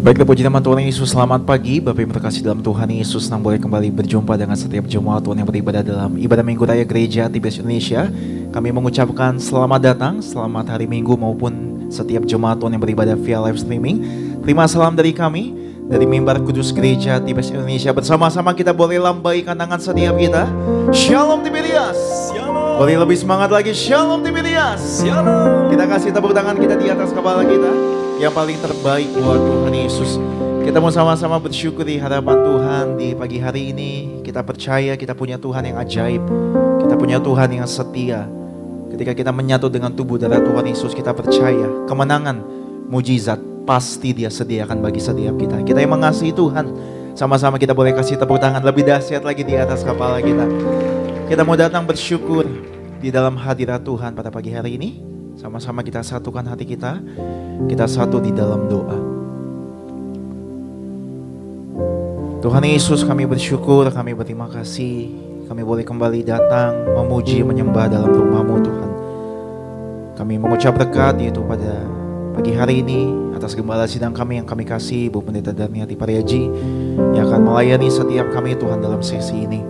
Baiklah, puji nama Tuhan Yesus. Selamat pagi Bapak Ibu terkasih dalam Tuhan Yesus, yang boleh kembali berjumpa dengan setiap jemaat Tuhan yang beribadah dalam ibadah Minggu Raya Gereja TBS Indonesia. Kami mengucapkan selamat datang, selamat hari Minggu, maupun setiap jemaat Tuhan yang beribadah via live streaming. Terima salam dari kami, dari mimbar Kudus Gereja TBS Indonesia. Bersama-sama kita boleh lambaikan tangan setiap kita. Shalom Tiberias. Boleh lebih semangat lagi. Shalom Tiberias. Kita kasih tepuk tangan kita di atas kepala kita, yang paling terbaik buat Tuhan Yesus. Kita mau sama-sama bersyukur di hadapan Tuhan di pagi hari ini. Kita percaya kita punya Tuhan yang ajaib. Kita punya Tuhan yang setia. Ketika kita menyatu dengan tubuh darah Tuhan Yesus, kita percaya kemenangan, mujizat pasti Dia sediakan bagi setiap kita. Kita yang mengasihi Tuhan, sama-sama kita boleh kasih tepuk tangan lebih dahsyat lagi di atas kepala kita. Kita mau datang bersyukur di dalam hadirat Tuhan pada pagi hari ini. Sama-sama kita satukan hati kita. Kita satu di dalam doa. Tuhan Yesus, kami bersyukur, kami berterima kasih. Kami boleh kembali datang memuji, menyembah dalam rumah-Mu Tuhan. Kami mengucap berkat yaitu pada pagi hari ini atas gembala sidang kami yang kami kasih, Ibu Pendeta Darniati Pariaji, yang akan melayani setiap kami Tuhan dalam sesi ini.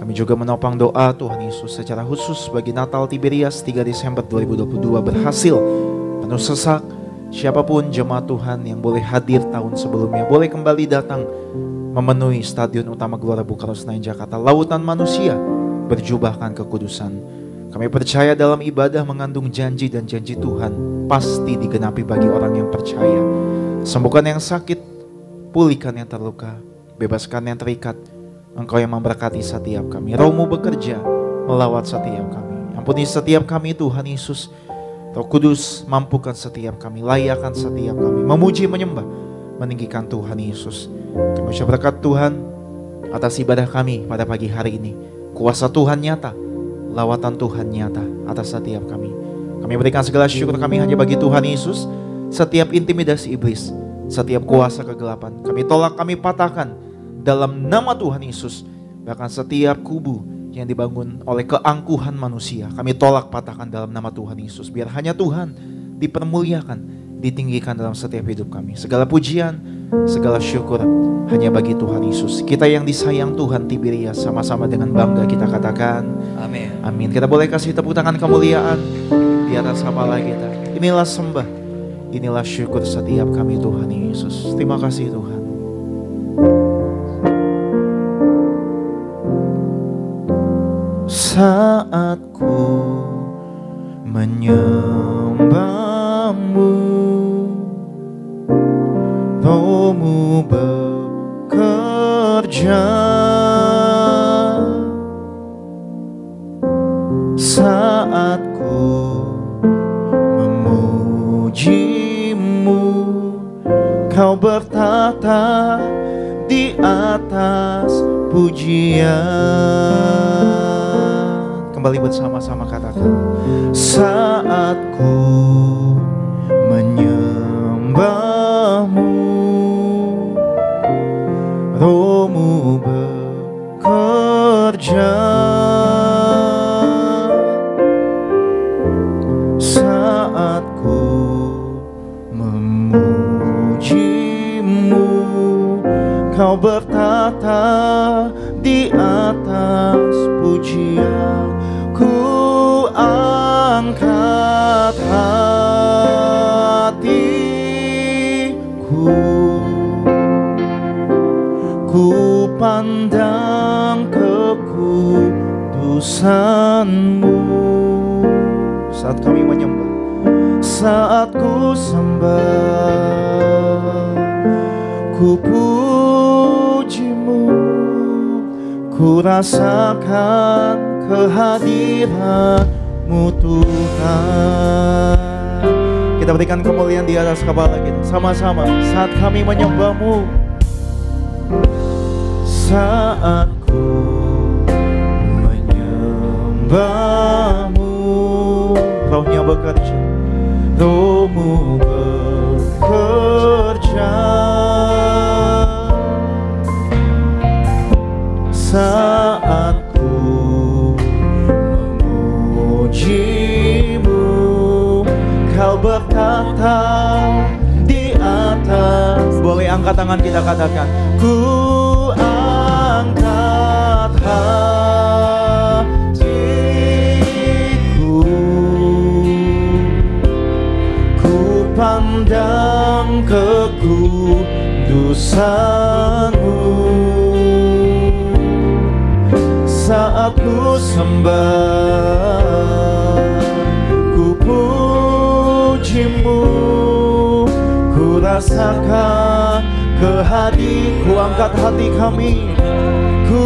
Kami juga menopang doa Tuhan Yesus secara khusus bagi Natal Tiberias 3 Desember 2022 berhasil penuh sesak. Siapapun jemaat Tuhan yang boleh hadir tahun sebelumnya boleh kembali datang memenuhi Stadion Utama Gelora Bung Karno Senayan Jakarta. Lautan manusia berjubahkan kekudusan. Kami percaya dalam ibadah mengandung janji, dan janji Tuhan pasti digenapi bagi orang yang percaya. Sembuhkan yang sakit, pulihkan yang terluka, bebaskan yang terikat. Engkau yang memberkati setiap kami. Roh-Mu bekerja melawat setiap kami. Ampuni setiap kami Tuhan Yesus. Roh Kudus mampukan setiap kami, layakkan setiap kami memuji, menyembah, meninggikan Tuhan Yesus. Kami ucap berkat Tuhan atas ibadah kami pada pagi hari ini. Kuasa Tuhan nyata, lawatan Tuhan nyata atas setiap kami. Kami berikan segala syukur kami hanya bagi Tuhan Yesus. Setiap intimidasi iblis, setiap kuasa kegelapan kami tolak, kami patahkan dalam nama Tuhan Yesus. Bahkan setiap kubu yang dibangun oleh keangkuhan manusia, kami tolak, patahkan dalam nama Tuhan Yesus. Biar hanya Tuhan dipermuliakan, ditinggikan dalam setiap hidup kami. Segala pujian, segala syukur hanya bagi Tuhan Yesus. Kita yang disayang Tuhan Tiberias, sama-sama dengan bangga kita katakan amin. Amin. Kita boleh kasih tepuk tangan kemuliaan di atas kepala kita. Inilah sembah, inilah syukur setiap kami Tuhan Yesus. Terima kasih Tuhan. Saat ku menyembah-Mu, Roh-Mu bekerja. Saat ku memuji-Mu, Kau bertata di atas pujian. Kembali bersama-sama katakan. Saat ku menyembah-Mu, Roh-Mu bekerja. Saat ku memuji-Mu, Kau bertata di atas pujian. Ku angkat hatiku, ku pandang kekudusan-Mu. Saat kami menyembah, saat ku sembah, ku puji-Mu, ku rasakan kehadiran-Mu Tuhan. Kita berikan kemuliaan di atas kepala kita sama-sama saat kami menyembah-Mu. Saat ku menyembah-Mu, Roh-Nya bekerja, Roh-Mu bekerja. Saat memuji-Mu, Kau bertata di atas. Boleh angkat tangan kita katakan, ku angkat hatiku, ku pandang kekudusan-Mu. Saat ku sembah, ku puji-Mu, ku rasakan kehadiran. Ku angkat hati kami, ku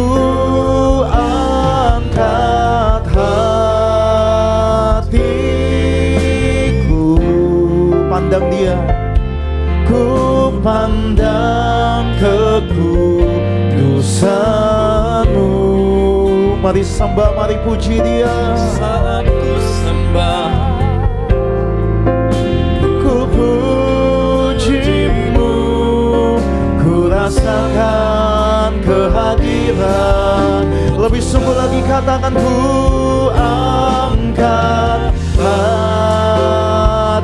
angkat hatiku, pandang Dia, ku pandang kekudusan-Mu. Mari sembah, mari puji Dia. Saat ku sembah, ku puji-Mu, ku rasakan kehadiran. Lebih sungguh lagi katakan, ku angkat hatiku,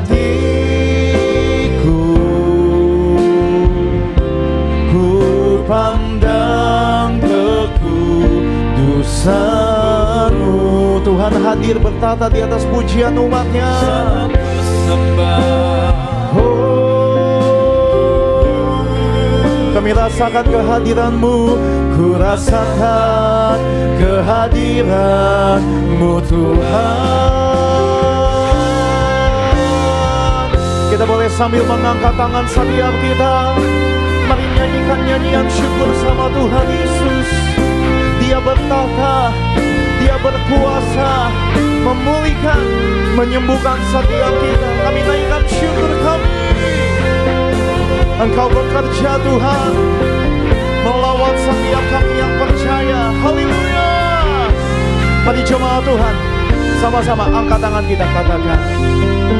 ku pandang kekudusan-Mu. Tuhan hadir bertata di atas pujian umat-Nya. saat ku sembah, kami rasakan kehadiran-Mu, ku rasakan kehadiran-Mu Tuhan. Kita boleh sambil mengangkat tangan setiap kita, mari nyanyikan nyanyian syukur sama Tuhan Yesus. Dia bertata, Dia berkuasa, memulihkan, menyembuhkan setiap kita. Kami naikkan syukur kami. Engkau bekerja Tuhan, melawat setiap kami yang percaya. Haleluya. Mari jemaat Tuhan, sama-sama angkat tangan kita katakan,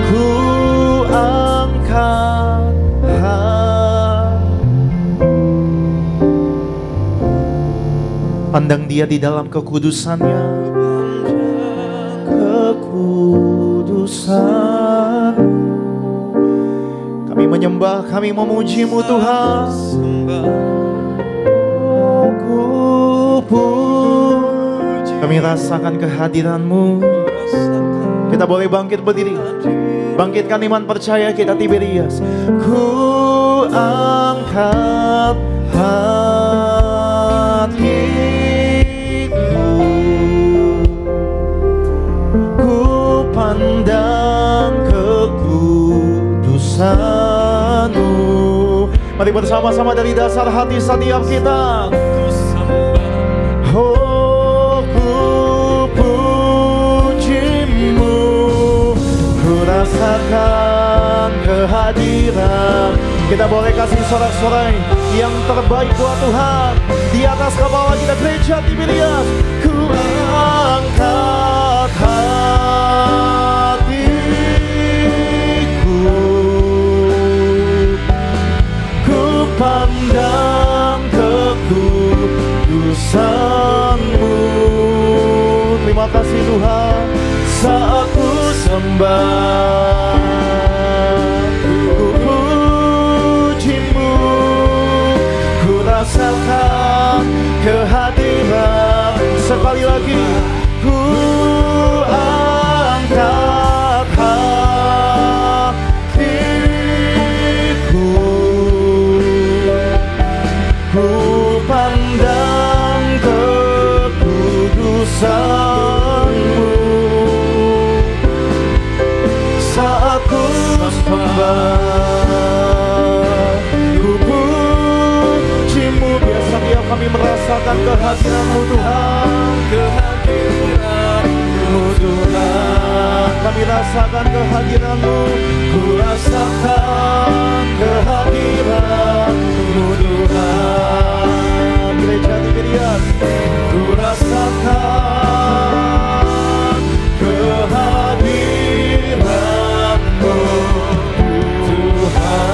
ku angkat pandang Dia di dalam kekudusan-Nya, kekudusan. Kami menyembah, kami memuji-Mu Tuhan. Kami rasakan kehadiran-Mu. Kita boleh bangkit berdiri, bangkitkan iman percaya kita Tiberias. Ku angkat hatiku, ku pandang kekudusan-Mu. Mari bersama-sama dari dasar hati setiap kita. Oh, ku puji-Mu, ku rasakan kehadiran. Kita boleh kasih sorak-sorai yang terbaik buat Tuhan di atas kepala kita gereja Tiberias. Ku angkat hatiku, ku pandang kekudusan-Mu. Terima kasih Tuhan. Saat ku sembah, ku puji-Mu, ku rasakan kehadiran. Sekali lagi, ku angkat hatiku, ku pandang kekudusan-Mu. Saat ku sembah, ku puji-Mu. Biar setiap kami merasakan kehadiran-Mu Tuhan, kehadiran-Mu Tuhan. Kami rasakan kehadiran-Mu, ku rasakan kehadiran-Mu Tuhan. Gereja Tiberias, ku rasakan kehadiran-Mu Tuhan.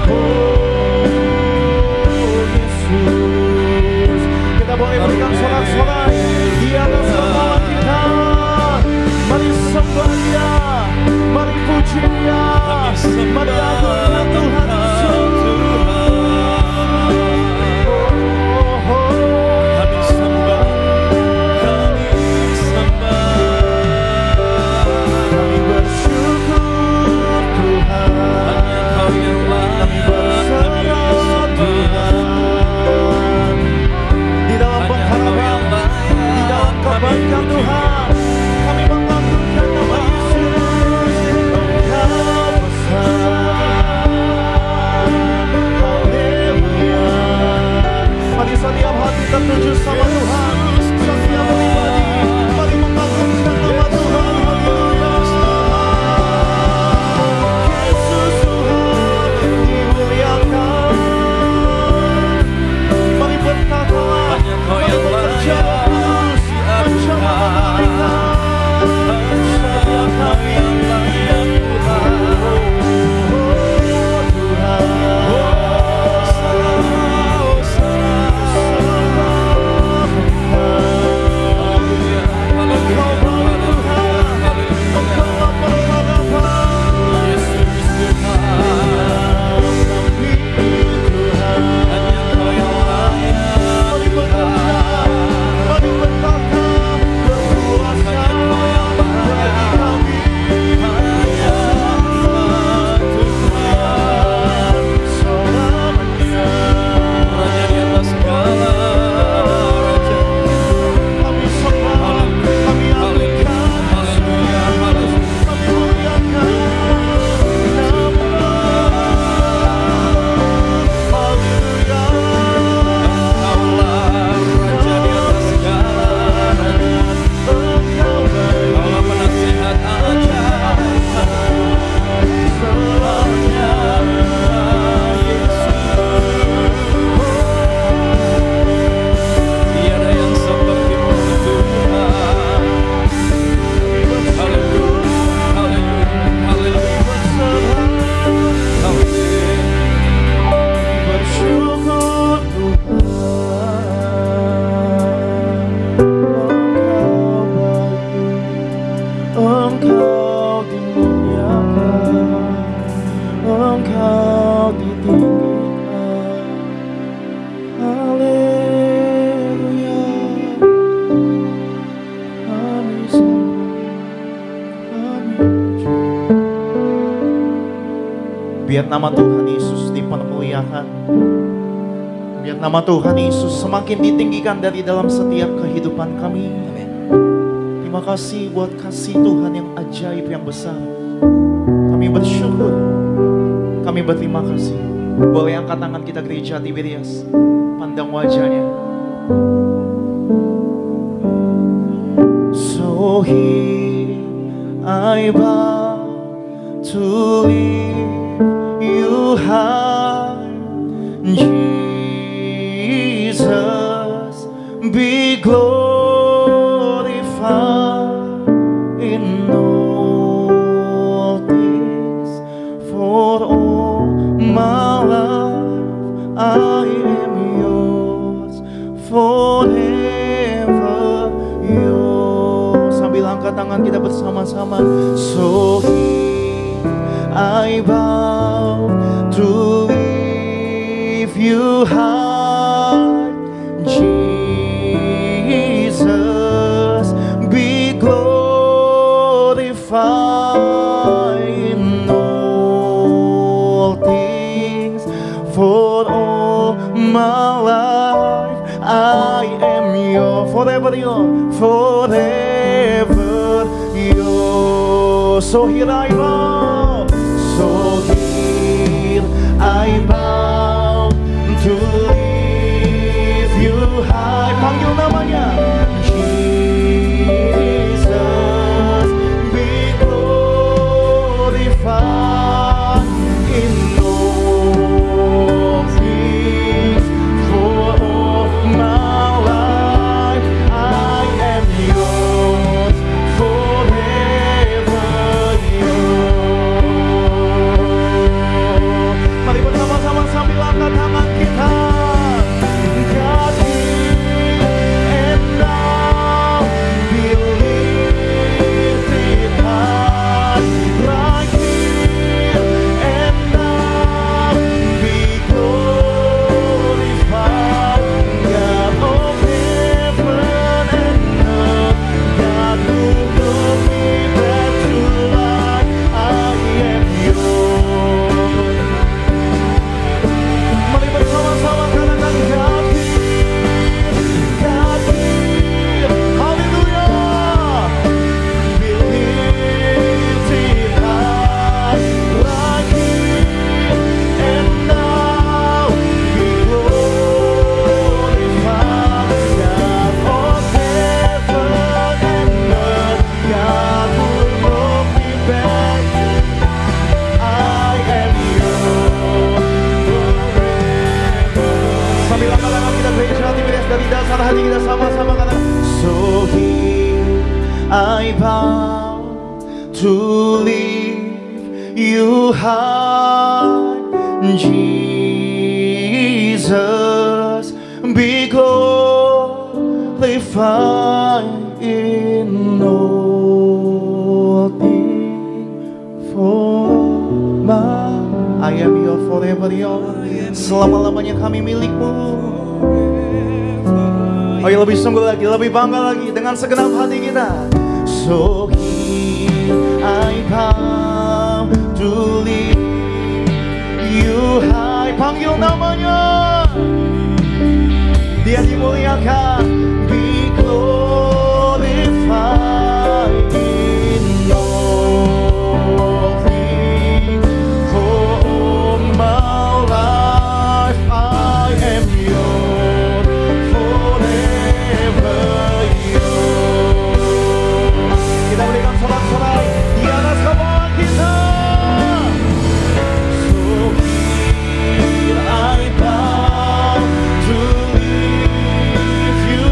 Oh Yesus, kita boleh berikan sorak-sorai di atas Biar nama Tuhan Yesus dipermuliakan. Biar nama Tuhan Yesus semakin ditinggikan dari dalam setiap kehidupan kami. Terima kasih buat kasih Tuhan yang ajaib, yang besar. Kami bersyukur. Kami berterima kasih. Boleh angkat tangan kita gereja Tiberias. Pandang wajahnya. So here I bow to lift you high, Jesus, be glorified in all things. For all my life I am yours, forever yours. Sambil angkat tangan kita bersama-sama. So here I bow to lift you high, Jesus, be glorified in all things. For all my life I am yours, forever yours, forever yours. So here I bow, so here I bow to lift you high. Panggil namanya, Jesus, be glorified in all things. For all my life I am yours, forever yours. Mari bersama-sama sambil angkat tangan kita. God here and now, be lifted high. Right here and now, be glorified. God of heaven and earth, God who brought me back to life, I am yours. Mari bersama-sama katakan God here, hallelujah. Be lifted high, right here and now, be glorified. God of heaven and earth, God who brought me back, I am yours forever. Sambil angkat tangan kita gereja Tiberias, dari dasar hati kita sama-sama katakan, so here I bow to lift you high, Jesus, be glorified in all things. For my I am your forever yours. Selama-lamanya kami milikmu. Ayo lebih sungguh lagi, lebih bangga lagi dengan segenap hati kita. So here I bow to lift you high. Panggil namanya, dia dimuliakan. Be glorified in all things. For all my life I am yours, forever yours. Kita berikan sorak-sorai di atas kepala kita. So here I bow to lift you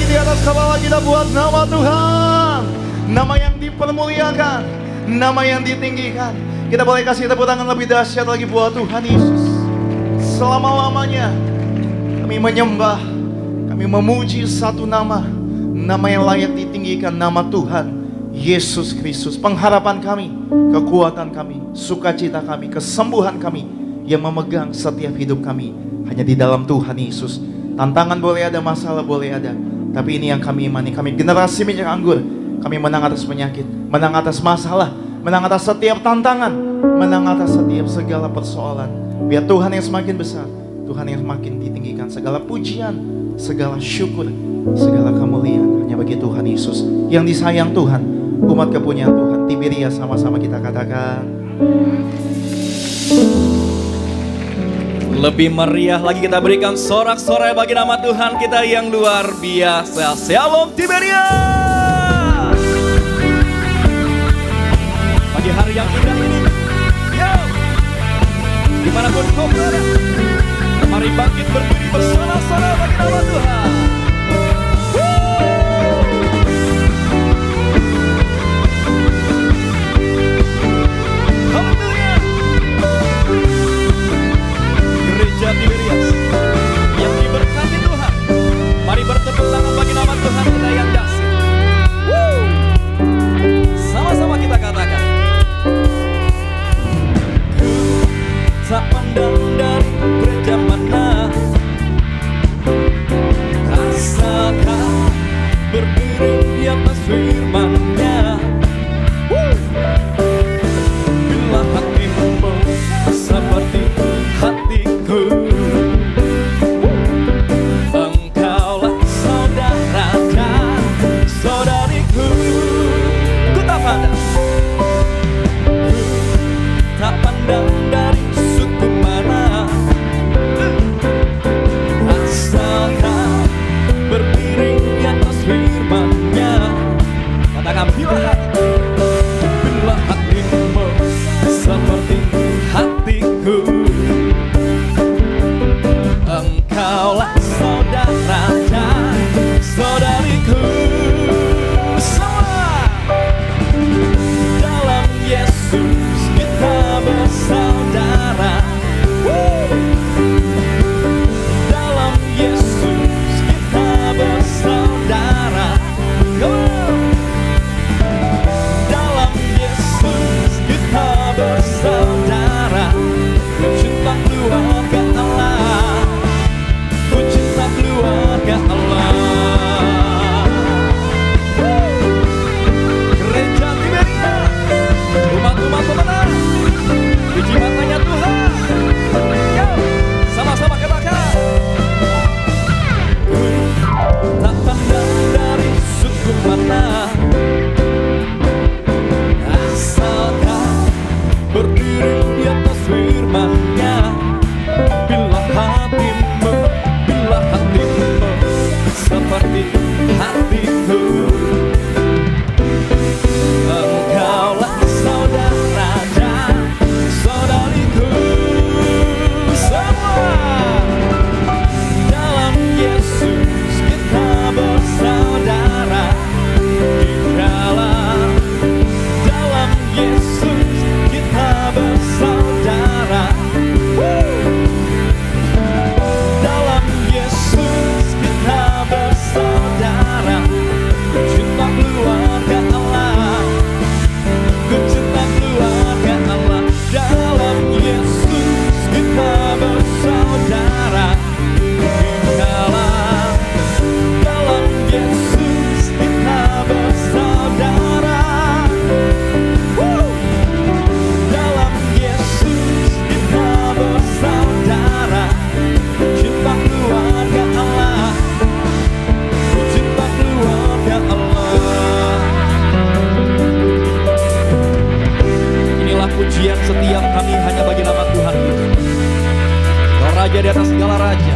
di atas kepala kita buat nama Tuhan. Nama yang dipermuliakan, nama yang ditinggikan. Kita boleh kasih tepuk tangan lebih dahsyat lagi buat Tuhan Yesus. Selama-lamanya kami menyembah, kami memuji satu nama, nama yang layak ditinggikan, nama Tuhan Yesus Kristus. Pengharapan kami, kekuatan kami, sukacita kami, kesembuhan kami yang memegang setiap hidup kami hanya di dalam Tuhan Yesus. Tantangan boleh ada, masalah boleh ada, tapi ini yang kami imani. Kami generasi minyak anggur. Kami menang atas penyakit, menang atas masalah, menang atas setiap tantangan, menang atas setiap segala persoalan. Biar Tuhan yang semakin besar, Tuhan yang semakin ditinggikan. Segala pujian, segala syukur, segala kemuliaan hanya bagi Tuhan Yesus yang disayang Tuhan, umat kepunyaan Tuhan. Tiberias, sama-sama kita katakan. Lebih meriah lagi kita berikan sorak-sorai bagi nama Tuhan kita yang luar biasa. Shalom Tiberias. Pagi hari yang indah ini, yo, dimanapun kau berada, mari bangkit berdiri bersorak-sorai bagi nama Tuhan. Haleluya. Gereja Tiberias yang diberkati Tuhan, mari bertepuk tangan bagi nama Tuhan kita yang dahsyat. Sama-sama kita katakan. Tak pandang dari gereja mana, rasakan berdiri di atas firman-Nya. Bila hatimu seperti hatiku, engkaulah saudara dan saudariku. Ku tak pandang, tak pandang dari suku mana, asalkan berdiri di atas firman-Nya. Katakan bila hatimu seperti hatiku, engkaulah saudara dan saudariku. Semua dalam Yesus kita bersaudara. Dalam Yesus kita bersaudara. Dalam Yesus kita bersaudara. Ku cinta keluarga Allah, ku cinta keluarga Allah. Gereja Tiberias, umat-umat pemenang, puji matanya Tuhan. Yo, sama-sama katakan. Tak pandang dari suku mana, asalkan berdiri di atas firman-Nya. Bila hatimu seperti hatiku, engkaulah saudara dan saudariku. Semua dalam Yesus kita bersaudara. Dalam Yesus kita bersaudara. Dalam Yesus kita bersaudara. Ku cinta keluarga Allah, ku cinta keluarga Allah. Dalam Yesus kita bersaudara. Dalam Yesus kita bersaudara. Dalam Yesus kita bersaudara. Ku cinta keluarga Allah, ku cinta keluarga Allah. Inilah pujian setiap kami hanya bagi nama Tuhan Yesus, Kau Raja di atas segala raja.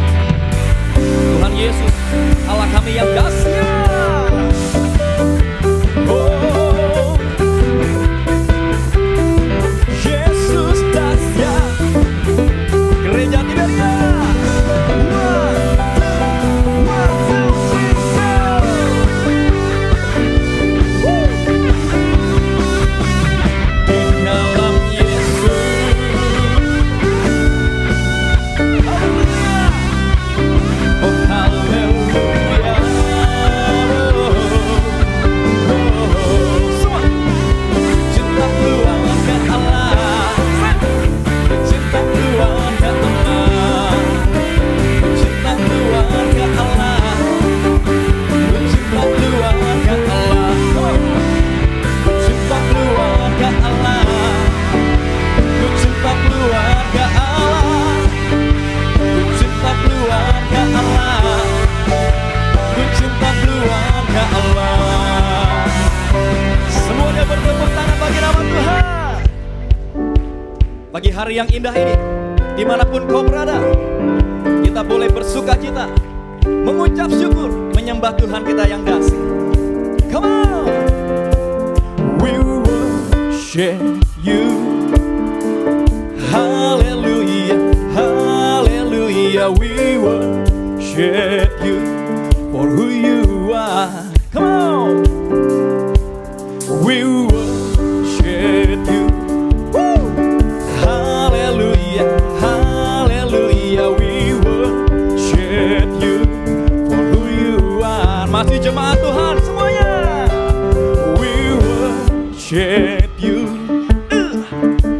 Tuhan Yesus, Allah kami yang dahsyat. Oh, Yesus dahsyat. Gereja Tiberias. One, two, three, go. hari yang indah ini, dimanapun kau berada, kita boleh bersuka cita, mengucap syukur, menyembah Tuhan kita yang dahsyat. Come on, we worship you. Hallelujah, hallelujah, we worship you for who you are. Come on, we worship you. Woo! Hallelujah, hallelujah, we worship you for who you are. Masih jemaat Tuhan semuanya, we worship you.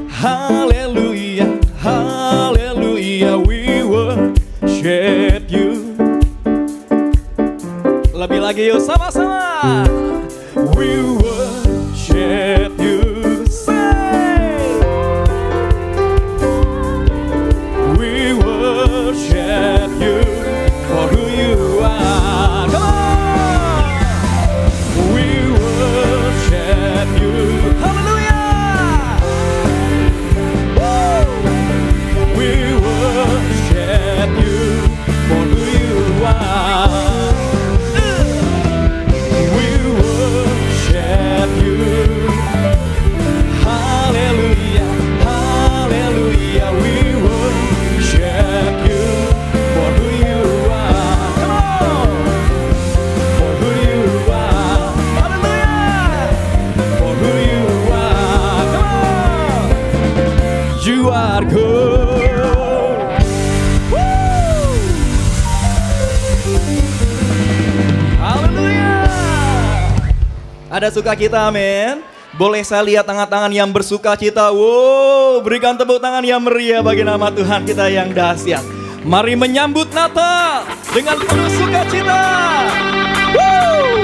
Hallelujah, hallelujah, we worship you. Lebih lagi yuk sama-sama. We worship you. Say, we worship you for who you are. Come on. We worship you. Hallelujah. Woo. We worship you for who you are. We worship you. Hallelujah, hallelujah, we worship you for who you are. Come on, for who you are. Hallelujah, for who you are. Come on, you are good. Woo! Haleluya. Ada sukacita, amin. Boleh saya lihat tangan-tangan yang bersukacita. Wow, berikan tepuk tangan yang meriah bagi nama Tuhan kita yang dahsyat. Mari menyambut Natal dengan penuh sukacita. Woo!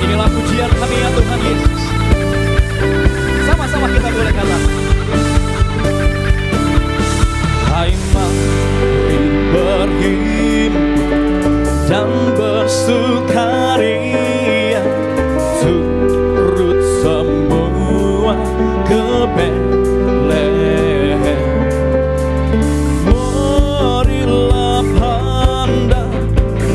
Inilah pujian kami ya Tuhan Yesus. Sama-sama kita boleh katakan. Hai mari berhimpun dan bersukaria, turut semua ke Betlehem. Marilah pandang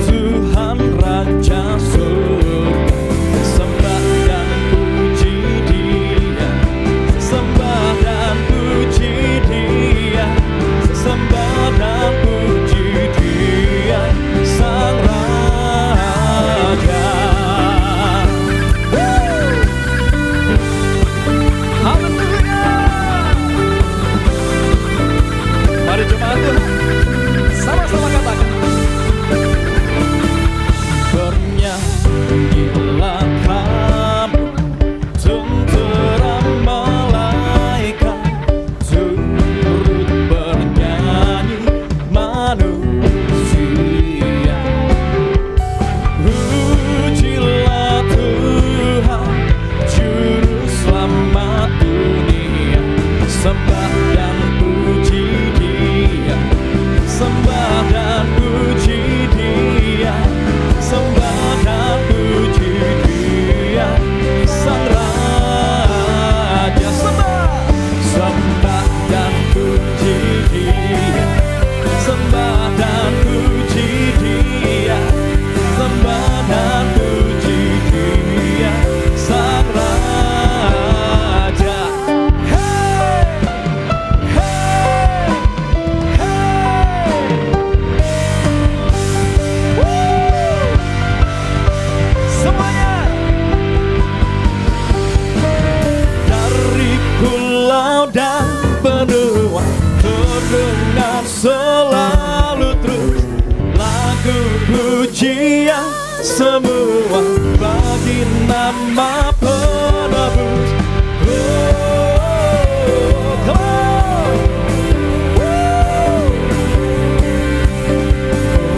Tuhan Raja surga, sembah dan puji Dia, sembah dan puji Dia, sembah dan puji Dia, Sang Raja. Haleluya. Mari jemaat Tuhan, sama-sama katakan. Bernyanyilah kamu tentera malaikat, turut bernyanyi manusia. Pujilah Tuhan, Juru Selamat dunia, sembah dan puji Dia, sembah dan puji Dia, sembah dan puji Dia, Sang Raja. Sembah dan puji Dia, sembah dan puji Dia, sembah dan puji Dia, Sang Raja. Hey, hey, hey. Woo. Semuanya dari pulau dan benua terdengar selalu terus lagu pujian semua bagi nama penebus. Oh, come on. Woo.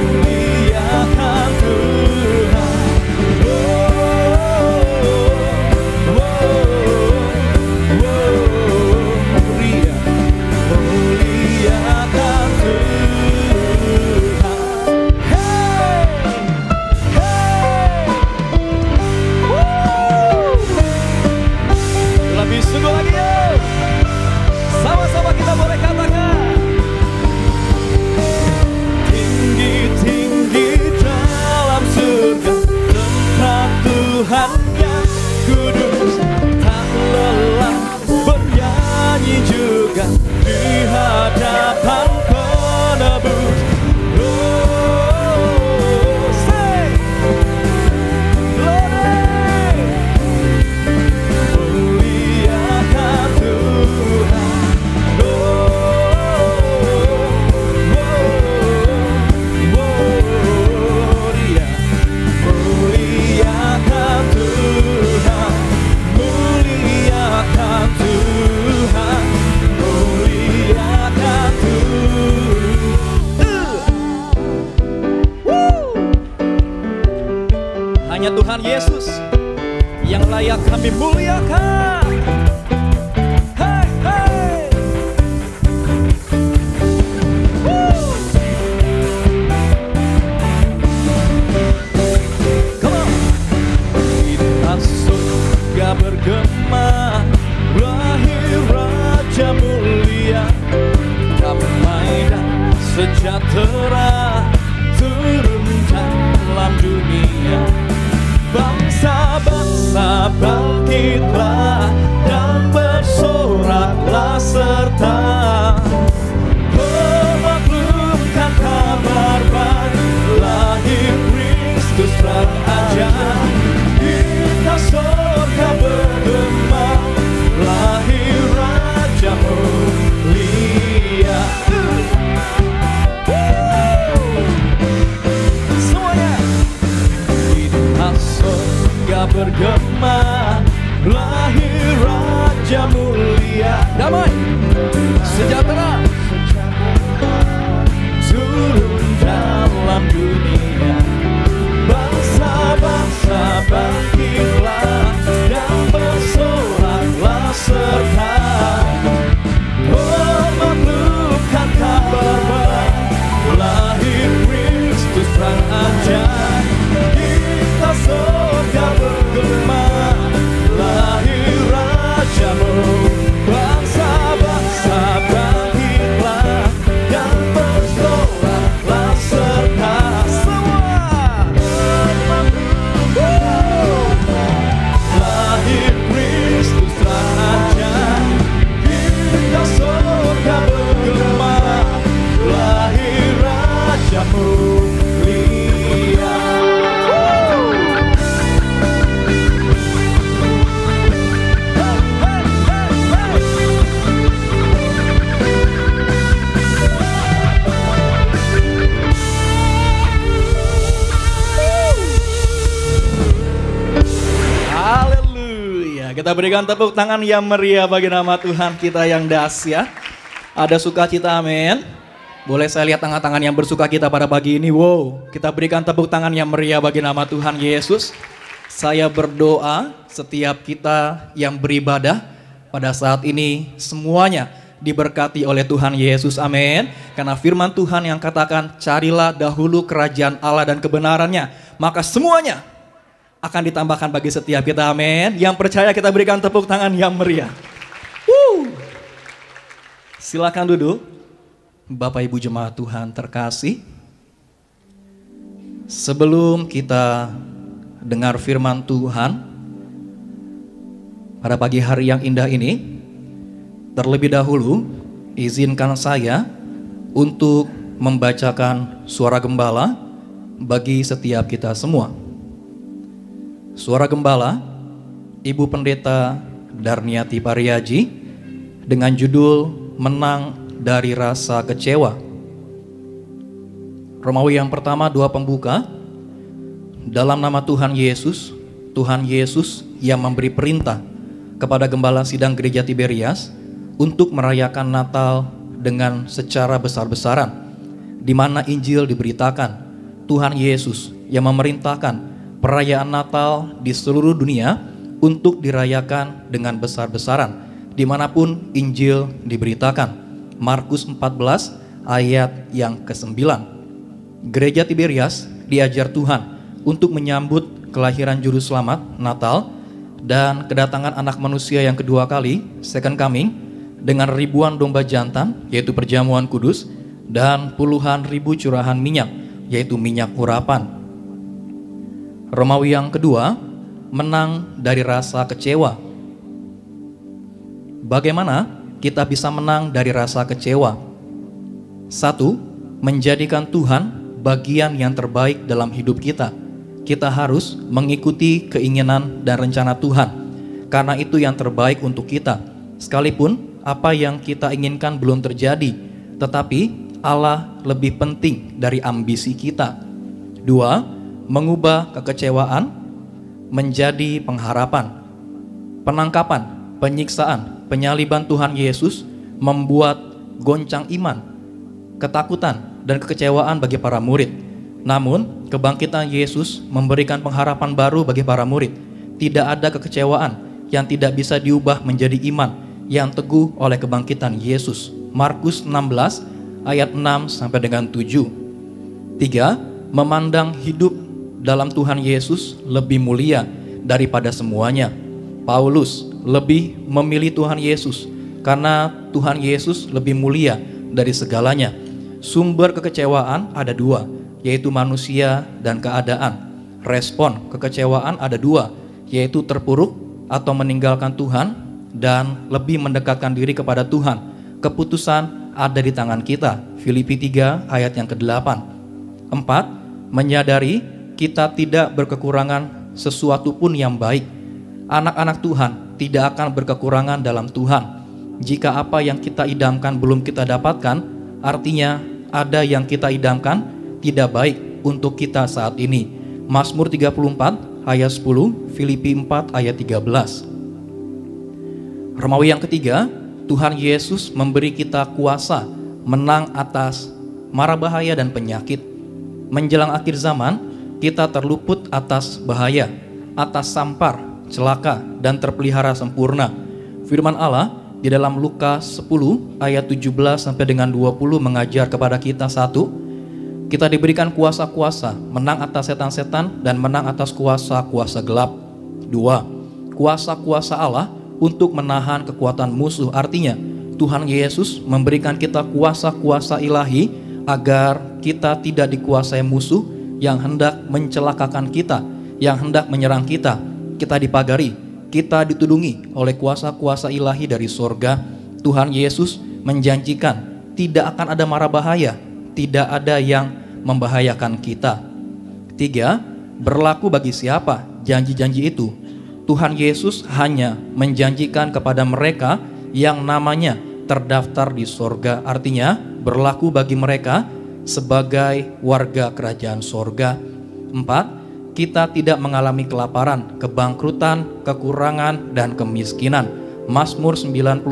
Muliakan Tuhan. Muliakan Tuhan. Hey. layak kami muliakan. Hey, hey. Woo. Come on. Kita surga bergema, lahir Raja mulia, damai dan sejahtera turun dalam dunia. Bangsa-bangsa bangkitlah dan bersoraklah serta memaklumkan kabar baik, lahir Kristus Raja. Kita surga bergema, lahir Raja mulia. Bergema, lahir Raja mulia, damai sejahtera turun dalam dunia. Bangsa-bangsa bangkitlah dan bersoraklah serta memaklumkan kabar baik, lahir Kristus Raja. Kita surga bergema, lahir Raja-Mu. Bangsa-bangsa bangkitlah dan bersoraklah serta semua lahir Kristus Raja. Kita surga bergema, lahir Raja mulia. Kita berikan tepuk tangan yang meriah bagi nama Tuhan kita yang dahsyat. Ada sukacita, amin. Boleh saya lihat tangan-tangan yang bersukacita pada pagi ini? Wow, kita berikan tepuk tangan yang meriah bagi nama Tuhan Yesus. Saya berdoa setiap kita yang beribadah pada saat ini semuanya diberkati oleh Tuhan Yesus, amin. Karena firman Tuhan yang katakan, carilah dahulu kerajaan Allah dan kebenarannya, maka semuanya akan ditambahkan bagi setiap kita, amin. Yang percaya kita berikan tepuk tangan yang meriah. Silakan duduk. Bapak Ibu jemaat Tuhan terkasih, sebelum kita dengar firman Tuhan pada pagi hari yang indah ini, terlebih dahulu izinkan saya untuk membacakan suara gembala bagi setiap kita semua. Suara gembala Ibu Pendeta Darniati Pariaji dengan judul Menang dari Rasa Kecewa. Romawi yang pertama 2 pembuka. Dalam nama Tuhan Yesus yang memberi perintah kepada Gembala Sidang Gereja Tiberias untuk merayakan Natal dengan secara besar-besaran, di mana Injil diberitakan. Tuhan Yesus yang memerintahkan perayaan Natal di seluruh dunia untuk dirayakan dengan besar-besaran dimanapun Injil diberitakan. Markus 14 ayat yang ke-9. Gereja Tiberias diajar Tuhan untuk menyambut kelahiran Juru Selamat Natal dan kedatangan Anak Manusia yang kedua kali, second coming, dengan ribuan domba jantan, yaitu perjamuan kudus, dan puluhan ribu curahan minyak, yaitu minyak urapan. Romawi yang kedua, menang dari rasa kecewa. Bagaimana kita bisa menang dari rasa kecewa? 1. Menjadikan Tuhan bagian yang terbaik dalam hidup kita. Kita harus mengikuti keinginan dan rencana Tuhan, karena itu yang terbaik untuk kita. Sekalipun apa yang kita inginkan belum terjadi, tetapi Allah lebih penting dari ambisi kita. 2. Mengubah kekecewaan menjadi pengharapan. Penangkapan, penyiksaan, penyaliban Tuhan Yesus membuat goncang iman, ketakutan, dan kekecewaan bagi para murid. Namun, kebangkitan Yesus memberikan pengharapan baru bagi para murid. tidak ada kekecewaan yang tidak bisa diubah menjadi iman yang teguh oleh kebangkitan Yesus. Markus 16 ayat 6 sampai dengan 7. 3. Memandang hidup dalam Tuhan Yesus lebih mulia daripada semuanya. Paulus lebih memilih Tuhan Yesus karena Tuhan Yesus lebih mulia dari segalanya. Sumber kekecewaan ada dua, yaitu manusia dan keadaan. Respon kekecewaan ada dua, yaitu terpuruk atau meninggalkan Tuhan dan lebih mendekatkan diri kepada Tuhan. Keputusan ada di tangan kita. Filipi 3 ayat yang ke-8. 4. Menyadari kita tidak berkekurangan sesuatu pun yang baik. Anak-anak Tuhan tidak akan berkekurangan dalam Tuhan. Jika apa yang kita idamkan belum kita dapatkan, artinya ada yang kita idamkan tidak baik untuk kita saat ini. Mazmur 34 ayat 10, Filipi 4 ayat 13. Romawi yang ketiga, Tuhan Yesus memberi kita kuasa menang atas mara bahaya dan penyakit. Menjelang akhir zaman, kita terluput atas bahaya, atas sampar, celaka, dan terpelihara sempurna. Firman Allah di dalam Lukas 10 ayat 17 sampai dengan 20 mengajar kepada kita: 1. Kita diberikan kuasa-kuasa menang atas setan-setan dan menang atas kuasa-kuasa gelap. 2. Kuasa-kuasa Allah untuk menahan kekuatan musuh. Artinya Tuhan Yesus memberikan kita kuasa-kuasa ilahi agar kita tidak dikuasai musuh yang hendak mencelakakan kita, yang hendak menyerang kita. Kita dipagari, kita ditudungi oleh kuasa-kuasa ilahi dari sorga. Tuhan Yesus menjanjikan tidak akan ada mara bahaya, tidak ada yang membahayakan kita. 3. Berlaku bagi siapa janji-janji itu? Tuhan Yesus hanya menjanjikan kepada mereka yang namanya terdaftar di sorga. Artinya berlaku bagi mereka sebagai warga kerajaan sorga. 4. Kita tidak mengalami kelaparan, kebangkrutan, kekurangan, dan kemiskinan. Mazmur 91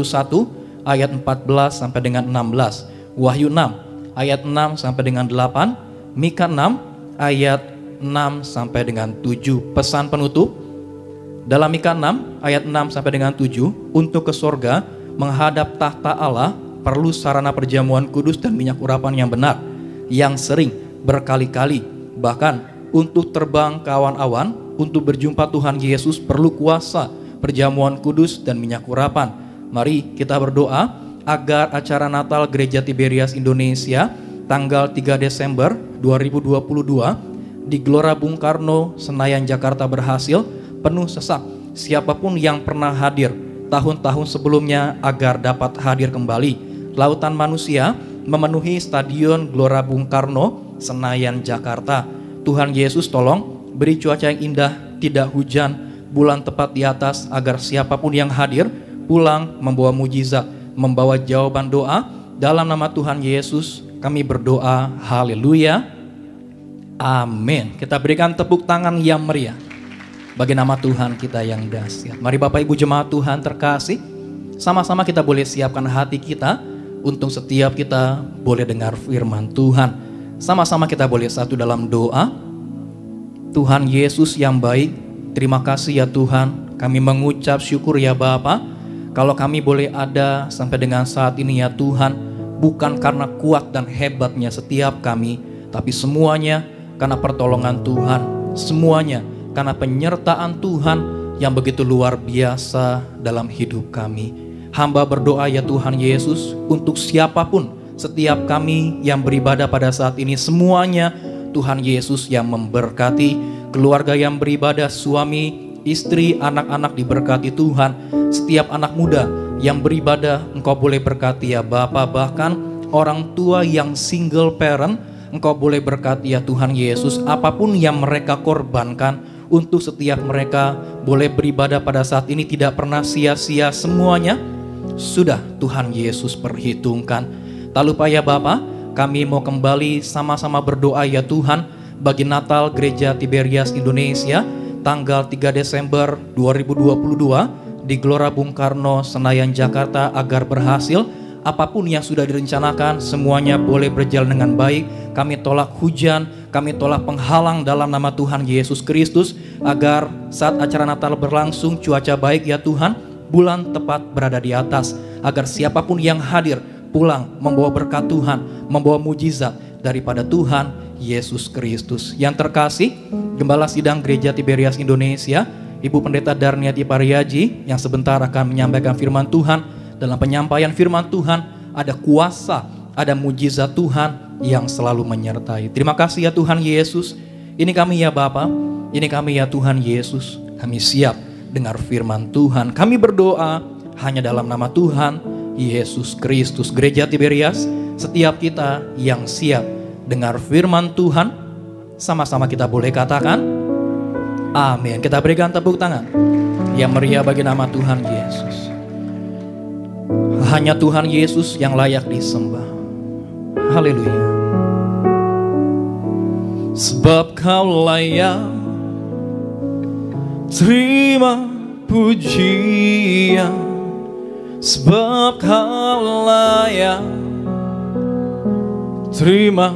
ayat 14 sampai dengan 16. Wahyu 6 ayat 6 sampai dengan 8. Mika 6 ayat 6 sampai dengan 7. Pesan penutup dalam Mika 6 ayat 6 sampai dengan 7. Untuk ke sorga menghadap tahta Allah perlu sarana perjamuan kudus dan minyak urapan yang benar, yang sering berkali-kali. Bahkan untuk terbang ke awan-awan, untuk berjumpa Tuhan Yesus perlu kuasa, perjamuan kudus, dan minyak urapan. Mari kita berdoa agar acara Natal Gereja Tiberias Indonesia tanggal 3 Desember 2022 di Gelora Bung Karno, Senayan, Jakarta berhasil, penuh sesak. Siapapun yang pernah hadir tahun-tahun sebelumnya agar dapat hadir kembali. Lautan manusia memenuhi Stadion Gelora Bung Karno, Senayan, Jakarta. Tuhan Yesus tolong beri cuaca yang indah, tidak hujan, bulan tepat di atas, agar siapapun yang hadir pulang membawa mujizat, membawa jawaban doa. Dalam nama Tuhan Yesus kami berdoa, haleluya, amin. Kita berikan tepuk tangan yang meriah bagi nama Tuhan kita yang dahsyat. Mari Bapak Ibu jemaat Tuhan terkasih, sama-sama kita boleh siapkan hati kita untuk setiap kita boleh dengar firman Tuhan. Sama-sama kita boleh satu dalam doa. Tuhan Yesus yang baik, terima kasih ya Tuhan. Kami mengucap syukur ya Bapa, kalau kami boleh ada sampai dengan saat ini ya Tuhan, bukan karena kuat dan hebatnya setiap kami, tapi semuanya karena pertolongan Tuhan, semuanya karena penyertaan Tuhan yang begitu luar biasa dalam hidup kami. Hamba berdoa ya Tuhan Yesus, untuk siapapun, setiap kami yang beribadah pada saat ini, semuanya Tuhan Yesus yang memberkati. Keluarga yang beribadah, suami, istri, anak-anak diberkati Tuhan. Setiap anak muda yang beribadah Engkau boleh berkati ya Bapa. Bahkan orang tua yang single parent Engkau boleh berkati ya Tuhan Yesus. Apapun yang mereka korbankan untuk setiap mereka boleh beribadah pada saat ini tidak pernah sia-sia, semuanya sudah Tuhan Yesus perhitungkan. Tak lupa ya Bapa, kami mau kembali sama-sama berdoa ya Tuhan bagi Natal Gereja Tiberias Indonesia tanggal 3 Desember 2022 di Gelora Bung Karno, Senayan, Jakarta agar berhasil, apapun yang sudah direncanakan, semuanya boleh berjalan dengan baik. Kami tolak hujan, kami tolak penghalang dalam nama Tuhan Yesus Kristus, agar saat acara Natal berlangsung cuaca baik ya Tuhan, bulan tepat berada di atas, agar siapapun yang hadir pulang membawa berkat Tuhan, membawa mujizat daripada Tuhan Yesus Kristus. Yang terkasih, Gembala Sidang Gereja Tiberias Indonesia, Ibu Pendeta Darniati Pariaji, yang sebentar akan menyampaikan firman Tuhan. Dalam penyampaian firman Tuhan ada kuasa, ada mujizat Tuhan yang selalu menyertai. Terima kasih ya Tuhan Yesus. Ini kami ya Bapa, ini kami ya Tuhan Yesus. Kami siap dengar firman Tuhan. Kami berdoa hanya dalam nama Tuhan Yesus Kristus. Gereja Tiberias, setiap kita yang siap dengar firman Tuhan, sama-sama kita boleh katakan amin. Kita berikan tepuk tangan yang meriah bagi nama Tuhan Yesus. Hanya Tuhan Yesus yang layak disembah. Haleluya. Sebab Kau layak terima pujian, sebab Kau layak terima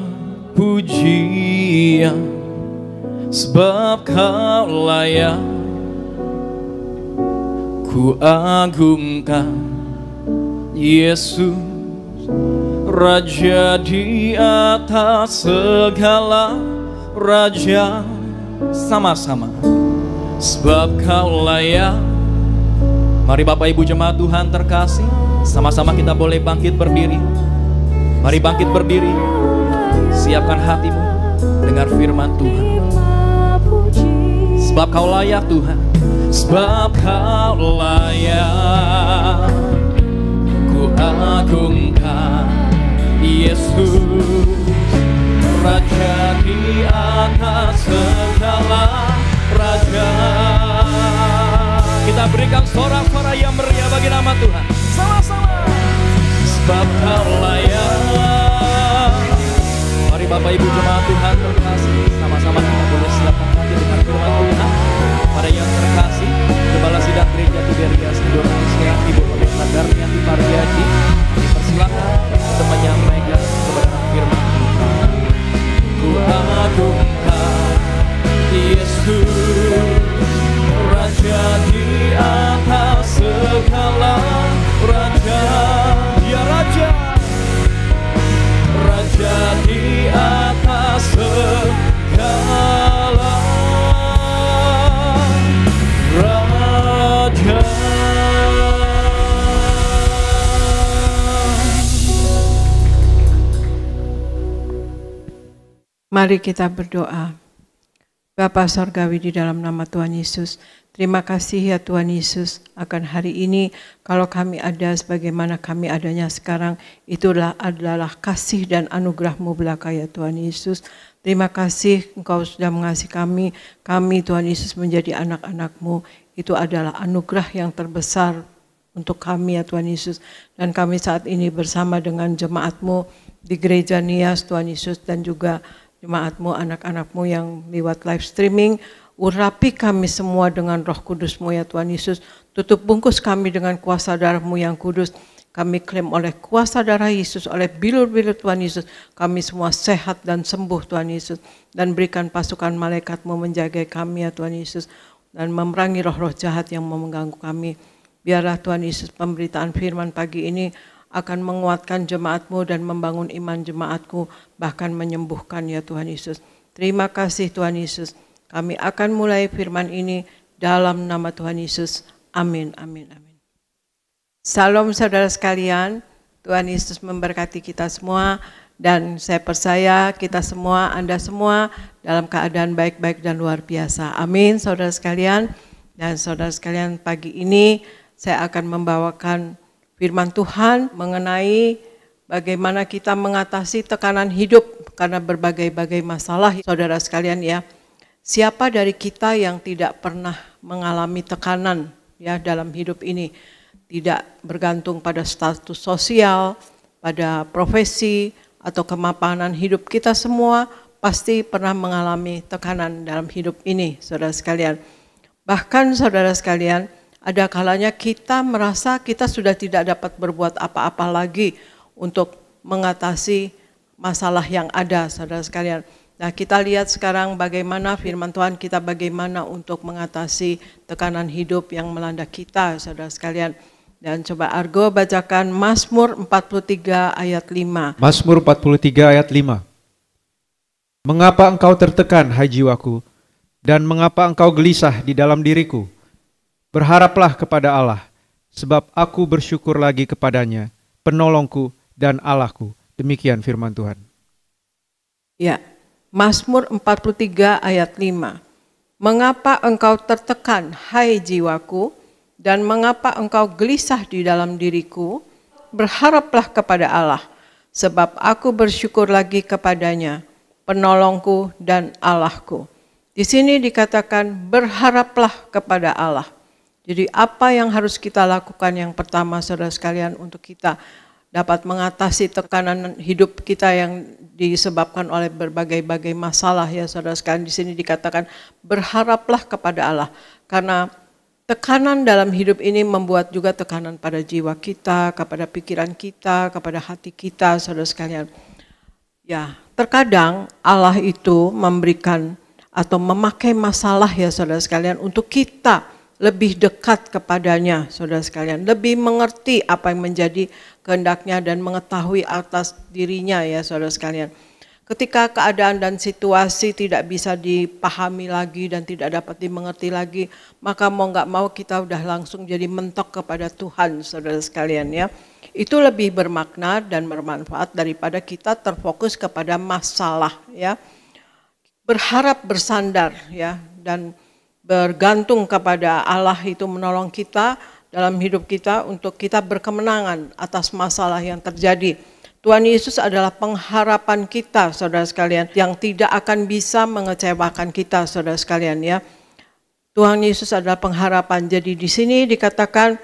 pujian, sebab Kau layak ku agungkan. Yesus, Raja di atas segala raja, sama-sama. Sebab Kau layak. Mari Bapak Ibu jemaat Tuhan terkasih, sama-sama kita boleh bangkit berdiri. Mari bangkit berdiri. Siapkan hatimu dengar firman Tuhan. Sebab Kau layak Tuhan, sebab Kau layak ku agungkan. Yesus, Raja di atas segala raja. Kita berikan sorak-sorai yang meriah bagi nama Tuhan. Sama-sama. Sebab Kau layak. Mari Bapak Ibu jemaat Tuhan terkasih, sama-sama kita boleh siapkan hati dengan firman Tuhan. Pada yang terkasih, Gembala Sidang Gereja Tiberias Indonesia, Ibu Pendeta Darniati Pariaji, kami persilakan untuk menyampaikan kebenaran firman Tuhan. Ku agungkan Yesus, Raja di atas segala raja. Ya Raja, Raja di atas segala raja. Mari kita berdoa. Bapa Sorgawi, di dalam nama Tuhan Yesus, terima kasih ya Tuhan Yesus akan hari ini. Kalau kami ada sebagaimana kami adanya sekarang, itulah adalah kasih dan anugerah-Mu belaka ya Tuhan Yesus. Terima kasih Engkau sudah mengasihi kami. Kami Tuhan Yesus menjadi anak-anak-Mu. Itu adalah anugerah yang terbesar untuk kami ya Tuhan Yesus. Dan kami saat ini bersama dengan jemaat-Mu di Gereja Nias Tuhan Yesus, dan juga jemaat-Mu, anak-anak-Mu yang lewat live streaming. Urapi kami semua dengan Roh Kudus-Mu ya Tuhan Yesus. Tutup bungkus kami dengan kuasa darah-Mu yang kudus. Kami klaim oleh kuasa darah Yesus, oleh bilur-bilur Tuhan Yesus, kami semua sehat dan sembuh Tuhan Yesus. Dan berikan pasukan malaikat-Mu menjaga kami ya Tuhan Yesus, dan memerangi roh-roh jahat yang mau mengganggu kami. Biarlah Tuhan Yesus pemberitaan firman pagi ini akan menguatkan jemaat-Mu dan membangun iman jemaat-Ku, bahkan menyembuhkan ya Tuhan Yesus. Terima kasih Tuhan Yesus. Kami akan mulai firman ini dalam nama Tuhan Yesus. Amin, amin, amin. Salam saudara sekalian, Tuhan Yesus memberkati kita semua, dan saya percaya kita semua, Anda semua dalam keadaan baik-baik dan luar biasa. Amin saudara sekalian. Dan saudara sekalian, pagi ini saya akan membawakan firman Tuhan mengenai bagaimana kita mengatasi tekanan hidup karena berbagai-bagai masalah. Saudara sekalian ya, siapa dari kita yang tidak pernah mengalami tekanan ya dalam hidup ini? Tidak bergantung pada status sosial, pada profesi, atau kemapanan hidup, kita semua pasti pernah mengalami tekanan dalam hidup ini, saudara sekalian. Bahkan saudara sekalian, Ada kalanya kita merasa kita sudah tidak dapat berbuat apa-apa lagi untuk mengatasi masalah yang ada, saudara sekalian. Nah, kita lihat sekarang bagaimana firman Tuhan kita, bagaimana untuk mengatasi tekanan hidup yang melanda kita, saudara sekalian. Dan coba Argo bacakan Mazmur 43 ayat 5. Mazmur 43 ayat 5. Mengapa engkau tertekan, hai jiwaku, dan mengapa engkau gelisah di dalam diriku? Berharaplah kepada Allah, sebab aku bersyukur lagi kepadanya, penolongku dan Allahku. Demikian firman Tuhan. Ya, Mazmur 43 ayat 5. Mengapa engkau tertekan, hai jiwaku, dan mengapa engkau gelisah di dalam diriku? Berharaplah kepada Allah, sebab aku bersyukur lagi kepadanya, penolongku dan Allahku. Di sini dikatakan berharaplah kepada Allah. Jadi apa yang harus kita lakukan yang pertama, saudara sekalian, untuk kita dapat mengatasi tekanan hidup kita yang disebabkan oleh berbagai-bagai masalah, ya saudara sekalian. Di sini dikatakan berharaplah kepada Allah, karena tekanan dalam hidup ini membuat juga tekanan pada jiwa kita, kepada pikiran kita, kepada hati kita, saudara sekalian. Ya, terkadang Allah itu memberikan atau memakai masalah, ya saudara sekalian, untuk kita lebih dekat kepadanya, saudara sekalian, lebih mengerti apa yang menjadi kehendaknya dan mengetahui atas dirinya, ya saudara sekalian. Ketika keadaan dan situasi tidak bisa dipahami lagi dan tidak dapat dimengerti lagi, maka mau nggak mau kita udah langsung jadi mentok kepada Tuhan, saudara sekalian, ya. Itu lebih bermakna dan bermanfaat daripada kita terfokus kepada masalah, ya. Berharap bersandar, ya, dan bergantung kepada Allah itu menolong kita dalam hidup kita untuk kita berkemenangan atas masalah yang terjadi. Tuhan Yesus adalah pengharapan kita, saudara sekalian, yang tidak akan bisa mengecewakan kita, saudara sekalian, ya. Tuhan Yesus adalah pengharapan. Jadi di sini dikatakan,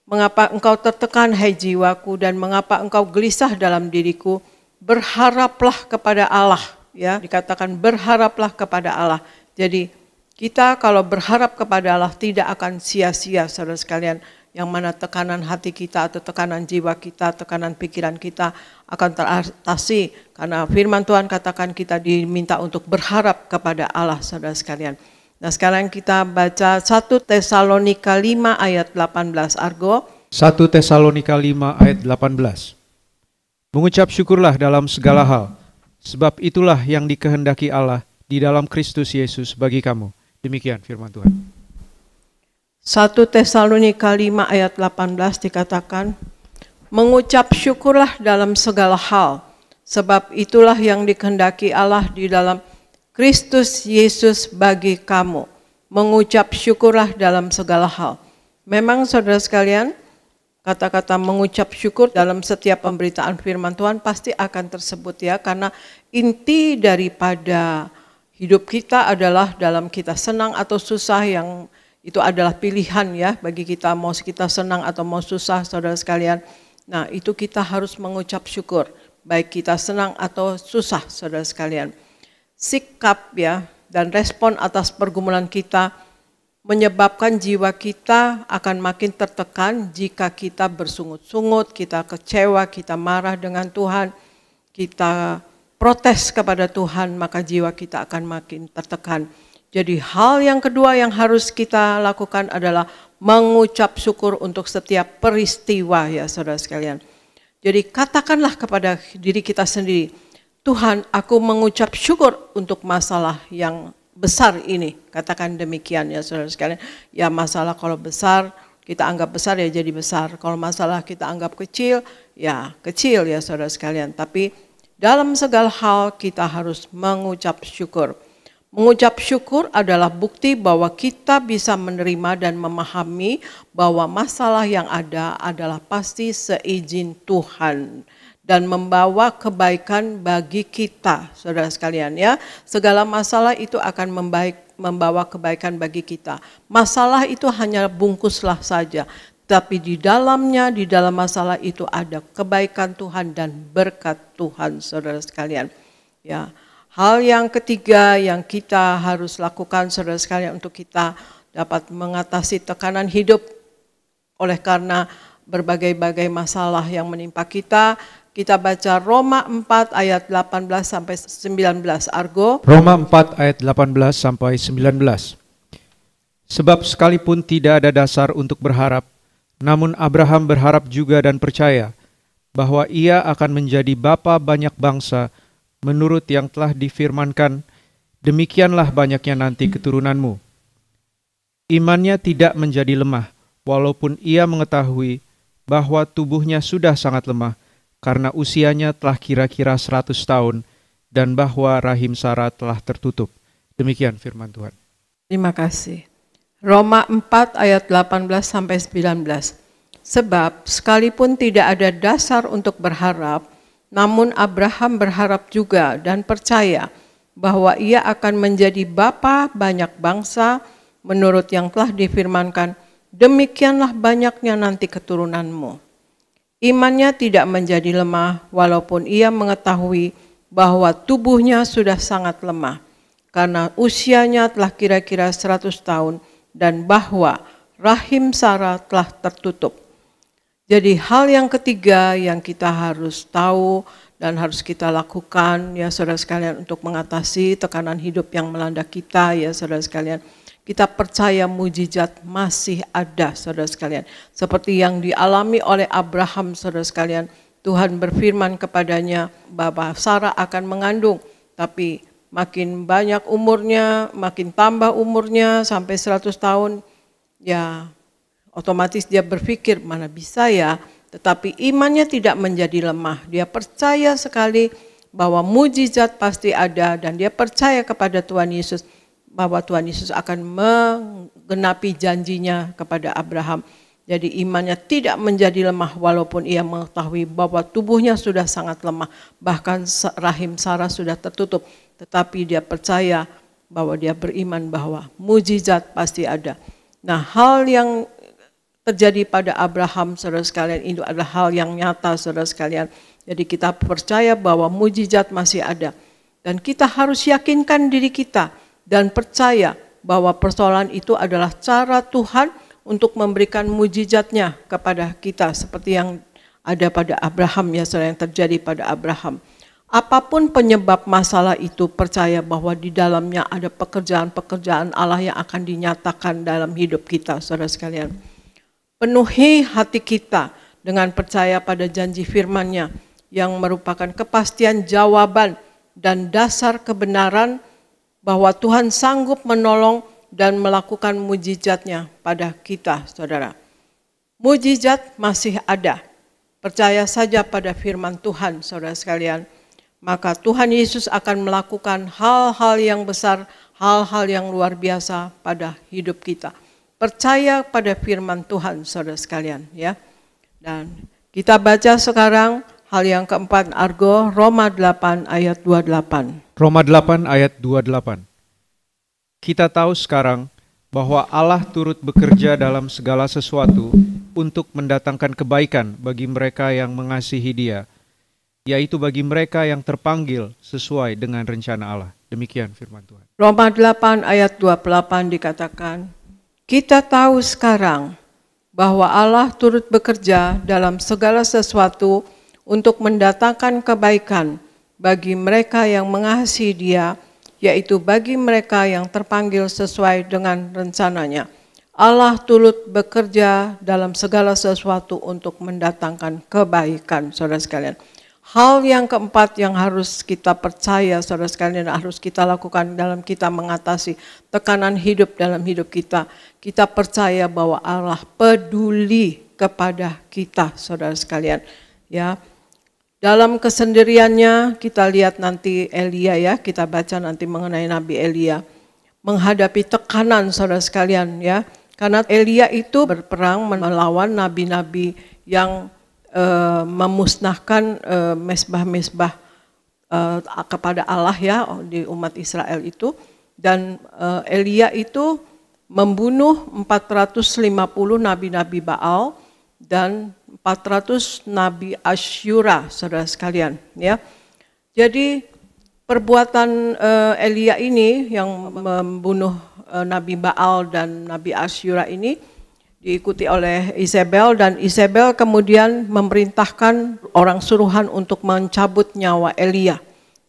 mengapa engkau tertekan, hai jiwaku, dan mengapa engkau gelisah dalam diriku? Berharaplah kepada Allah, ya. Dikatakan berharaplah kepada Allah. Jadi kita kalau berharap kepada Allah tidak akan sia-sia, saudara sekalian, yang mana tekanan hati kita atau tekanan jiwa kita, tekanan pikiran kita akan teratasi. Karena firman Tuhan katakan kita diminta untuk berharap kepada Allah, saudara sekalian. Nah, sekarang kita baca 1 Tesalonika 5 ayat 18, Argo. 1 Tesalonika 5 ayat 18. Mengucap syukurlah dalam segala hal, sebab itulah yang dikehendaki Allah di dalam Kristus Yesus bagi kamu. Demikian firman Tuhan. 1 Tesalonika 5 ayat 18 dikatakan, mengucap syukurlah dalam segala hal, sebab itulah yang dikehendaki Allah di dalam Kristus Yesus bagi kamu. Mengucap syukurlah dalam segala hal. Memang saudara sekalian, kata-kata mengucap syukur dalam setiap pemberitaan firman Tuhan pasti akan tersebut, ya, karena inti daripada hidup kita adalah dalam kita senang atau susah, yang itu adalah pilihan, ya, bagi kita mau kita senang atau mau susah, saudara sekalian. Nah, itu kita harus mengucap syukur, baik kita senang atau susah, saudara sekalian. Sikap, ya, dan respon atas pergumulan kita menyebabkan jiwa kita akan makin tertekan jika kita bersungut-sungut, kita kecewa, kita marah dengan Tuhan, kita protes kepada Tuhan, maka jiwa kita akan makin tertekan. Jadi hal yang kedua yang harus kita lakukan adalah mengucap syukur untuk setiap peristiwa, ya saudara sekalian. Jadi katakanlah kepada diri kita sendiri, Tuhan, aku mengucap syukur untuk masalah yang besar ini. Katakan demikian, ya saudara sekalian. Ya, masalah kalau besar kita anggap besar, ya jadi besar. Kalau masalah kita anggap kecil, ya kecil, ya saudara sekalian. Tapi dalam segala hal kita harus mengucap syukur. Mengucap syukur adalah bukti bahwa kita bisa menerima dan memahami bahwa masalah yang ada adalah pasti seizin Tuhan dan membawa kebaikan bagi kita, saudara sekalian, ya. Segala masalah itu akan membawa kebaikan bagi kita. Masalah itu hanya bungkuslah saja. Tapi di dalamnya, di dalam masalah itu ada kebaikan Tuhan dan berkat Tuhan, saudara sekalian. Ya, hal yang ketiga yang kita harus lakukan, saudara sekalian, untuk kita dapat mengatasi tekanan hidup oleh karena berbagai-bagai masalah yang menimpa kita. Kita baca Roma 4 ayat 18 sampai 19. Argo. Roma 4 ayat 18 sampai 19. Sebab sekalipun tidak ada dasar untuk berharap, namun Abraham berharap juga dan percaya bahwa ia akan menjadi bapa banyak bangsa menurut yang telah difirmankan, demikianlah banyaknya nanti keturunanmu. Imannya tidak menjadi lemah, walaupun ia mengetahui bahwa tubuhnya sudah sangat lemah, karena usianya telah kira-kira 100 tahun, dan bahwa rahim Sarah telah tertutup. Demikian firman Tuhan. Terima kasih. Roma 4 ayat 18 sampai 19. Sebab sekalipun tidak ada dasar untuk berharap, namun Abraham berharap juga dan percaya bahwa ia akan menjadi bapa banyak bangsa menurut yang telah difirmankan, demikianlah banyaknya nanti keturunanmu. Imannya tidak menjadi lemah walaupun ia mengetahui bahwa tubuhnya sudah sangat lemah karena usianya telah kira-kira 100 tahun dan bahwa rahim Sarah telah tertutup. Jadi hal yang ketiga yang kita harus tahu dan harus kita lakukan ya saudara sekalian untuk mengatasi tekanan hidup yang melanda kita ya saudara sekalian. Kita percaya mujizat masih ada saudara sekalian. Seperti yang dialami oleh Abraham saudara sekalian. Tuhan berfirman kepadanya bahwa Sarah akan mengandung, tapi makin banyak umurnya, makin tambah umurnya sampai 100 tahun, ya otomatis dia berpikir mana bisa ya, tetapi imannya tidak menjadi lemah. Dia percaya sekali bahwa mujizat pasti ada dan dia percaya kepada Tuhan Yesus, bahwa Tuhan Yesus akan menggenapi janjinya kepada Abraham. Jadi imannya tidak menjadi lemah walaupun ia mengetahui bahwa tubuhnya sudah sangat lemah, bahkan rahim Sarah sudah tertutup. Tetapi dia percaya bahwa dia beriman bahwa mujizat pasti ada. Nah, hal yang terjadi pada Abraham, saudara sekalian, itu adalah hal yang nyata, saudara sekalian. Jadi kita percaya bahwa mujizat masih ada. Dan kita harus yakinkan diri kita dan percaya bahwa persoalan itu adalah cara Tuhan untuk memberikan mujizatnya kepada kita. Seperti yang ada pada Abraham, ya saudara, yang terjadi pada Abraham. Apapun penyebab masalah itu, percaya bahwa di dalamnya ada pekerjaan-pekerjaan Allah yang akan dinyatakan dalam hidup kita, saudara sekalian. Penuhi hati kita dengan percaya pada janji firman-Nya yang merupakan kepastian jawaban dan dasar kebenaran bahwa Tuhan sanggup menolong dan melakukan mujizat-Nya pada kita, saudara. Mujizat masih ada. Percaya saja pada firman Tuhan, saudara sekalian. Maka Tuhan Yesus akan melakukan hal-hal yang besar, hal-hal yang luar biasa pada hidup kita. Percaya pada firman Tuhan, saudara sekalian, ya. Dan kita baca sekarang hal yang keempat, Argo, Roma 8 ayat 28. Roma 8 ayat 28. Kita tahu sekarang bahwa Allah turut bekerja dalam segala sesuatu untuk mendatangkan kebaikan bagi mereka yang mengasihi Dia, yaitu bagi mereka yang terpanggil sesuai dengan rencana Allah. Demikian firman Tuhan. Roma 8 ayat 28 dikatakan, kita tahu sekarang bahwa Allah turut bekerja dalam segala sesuatu untuk mendatangkan kebaikan bagi mereka yang mengasihi Dia, yaitu bagi mereka yang terpanggil sesuai dengan rencananya. Allah turut bekerja dalam segala sesuatu untuk mendatangkan kebaikan, saudara sekalian. Hal yang keempat yang harus kita percaya, saudara sekalian, harus kita lakukan dalam kita mengatasi tekanan hidup dalam hidup kita. Kita percaya bahwa Allah peduli kepada kita, saudara sekalian. Ya, dalam kesendiriannya kita lihat nanti Elia, ya, kita baca nanti mengenai Nabi Elia menghadapi tekanan, saudara sekalian, ya. Karena Elia itu berperang melawan nabi-nabi yang memusnahkan mesbah-mesbah kepada Allah, ya, di umat Israel itu. Dan Elia itu membunuh 450 nabi-nabi Baal dan 400 nabi Asyura, saudara sekalian, ya. Jadi perbuatan Elia ini yang membunuh Nabi Baal dan Nabi Asyura ini diikuti oleh Isabel, dan Isabel kemudian memerintahkan orang suruhan untuk mencabut nyawa Elia.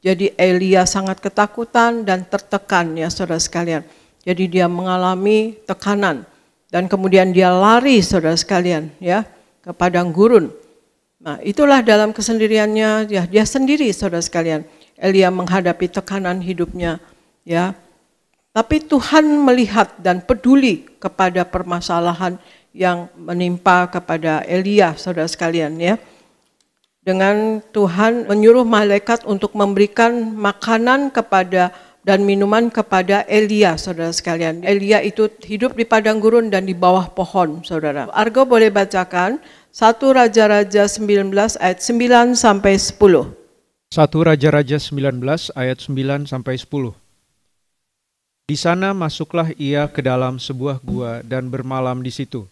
Jadi Elia sangat ketakutan dan tertekan ya saudara sekalian. Jadi dia mengalami tekanan dan kemudian dia lari saudara sekalian ya ke padang gurun. Nah, itulah dalam kesendiriannya ya, dia sendiri saudara sekalian. Elia menghadapi tekanan hidupnya ya. Tapi Tuhan melihat dan peduli kepada permasalahan yang menimpa kepada Elia, saudara sekalian ya. Dengan Tuhan menyuruh malaikat untuk memberikan makanan kepada dan minuman kepada Elia, saudara sekalian. Elia itu hidup di padang gurun dan di bawah pohon, saudara. Argo boleh bacakan 1 Raja-Raja 19 ayat 9 sampai 10. 1 Raja-Raja 19 ayat 9 sampai 10. Di sana masuklah ia ke dalam sebuah gua dan bermalam di situ.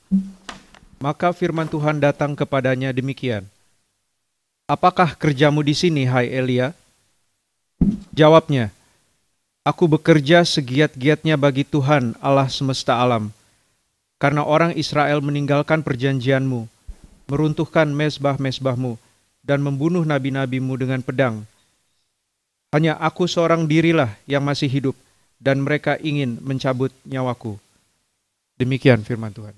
Maka firman Tuhan datang kepadanya demikian. Apakah kerjamu di sini, hai Elia? Jawabnya, aku bekerja segiat-giatnya bagi Tuhan Allah semesta alam. Karena orang Israel meninggalkan perjanjianmu, meruntuhkan mezbah-mezbahmu, dan membunuh nabi-nabimu dengan pedang. Hanya aku seorang dirilah yang masih hidup, dan mereka ingin mencabut nyawaku. Demikian firman Tuhan.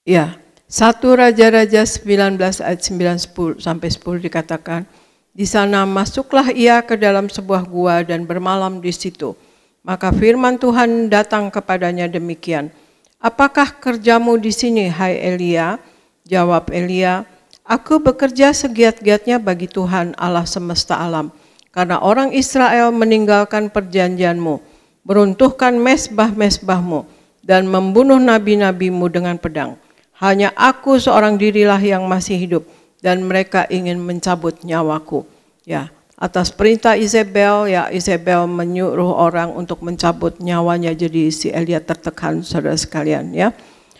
Ya, 1 Raja-Raja 19 ayat 9 sampai 10 dikatakan, di sana masuklah ia ke dalam sebuah gua dan bermalam di situ. Maka firman Tuhan datang kepadanya demikian. Apakah kerjamu di sini, hai Elia? Jawab Elia, aku bekerja segiat-giatnya bagi Tuhan Allah semesta alam. Karena orang Israel meninggalkan perjanjianmu, meruntuhkan mezbah-mezbahmu, dan membunuh nabi-nabimu dengan pedang. Hanya aku seorang dirilah yang masih hidup, dan mereka ingin mencabut nyawaku. Ya, atas perintah Isabel, ya Isabel menyuruh orang untuk mencabut nyawanya. Jadi si Elia tertekan, saudara sekalian, ya.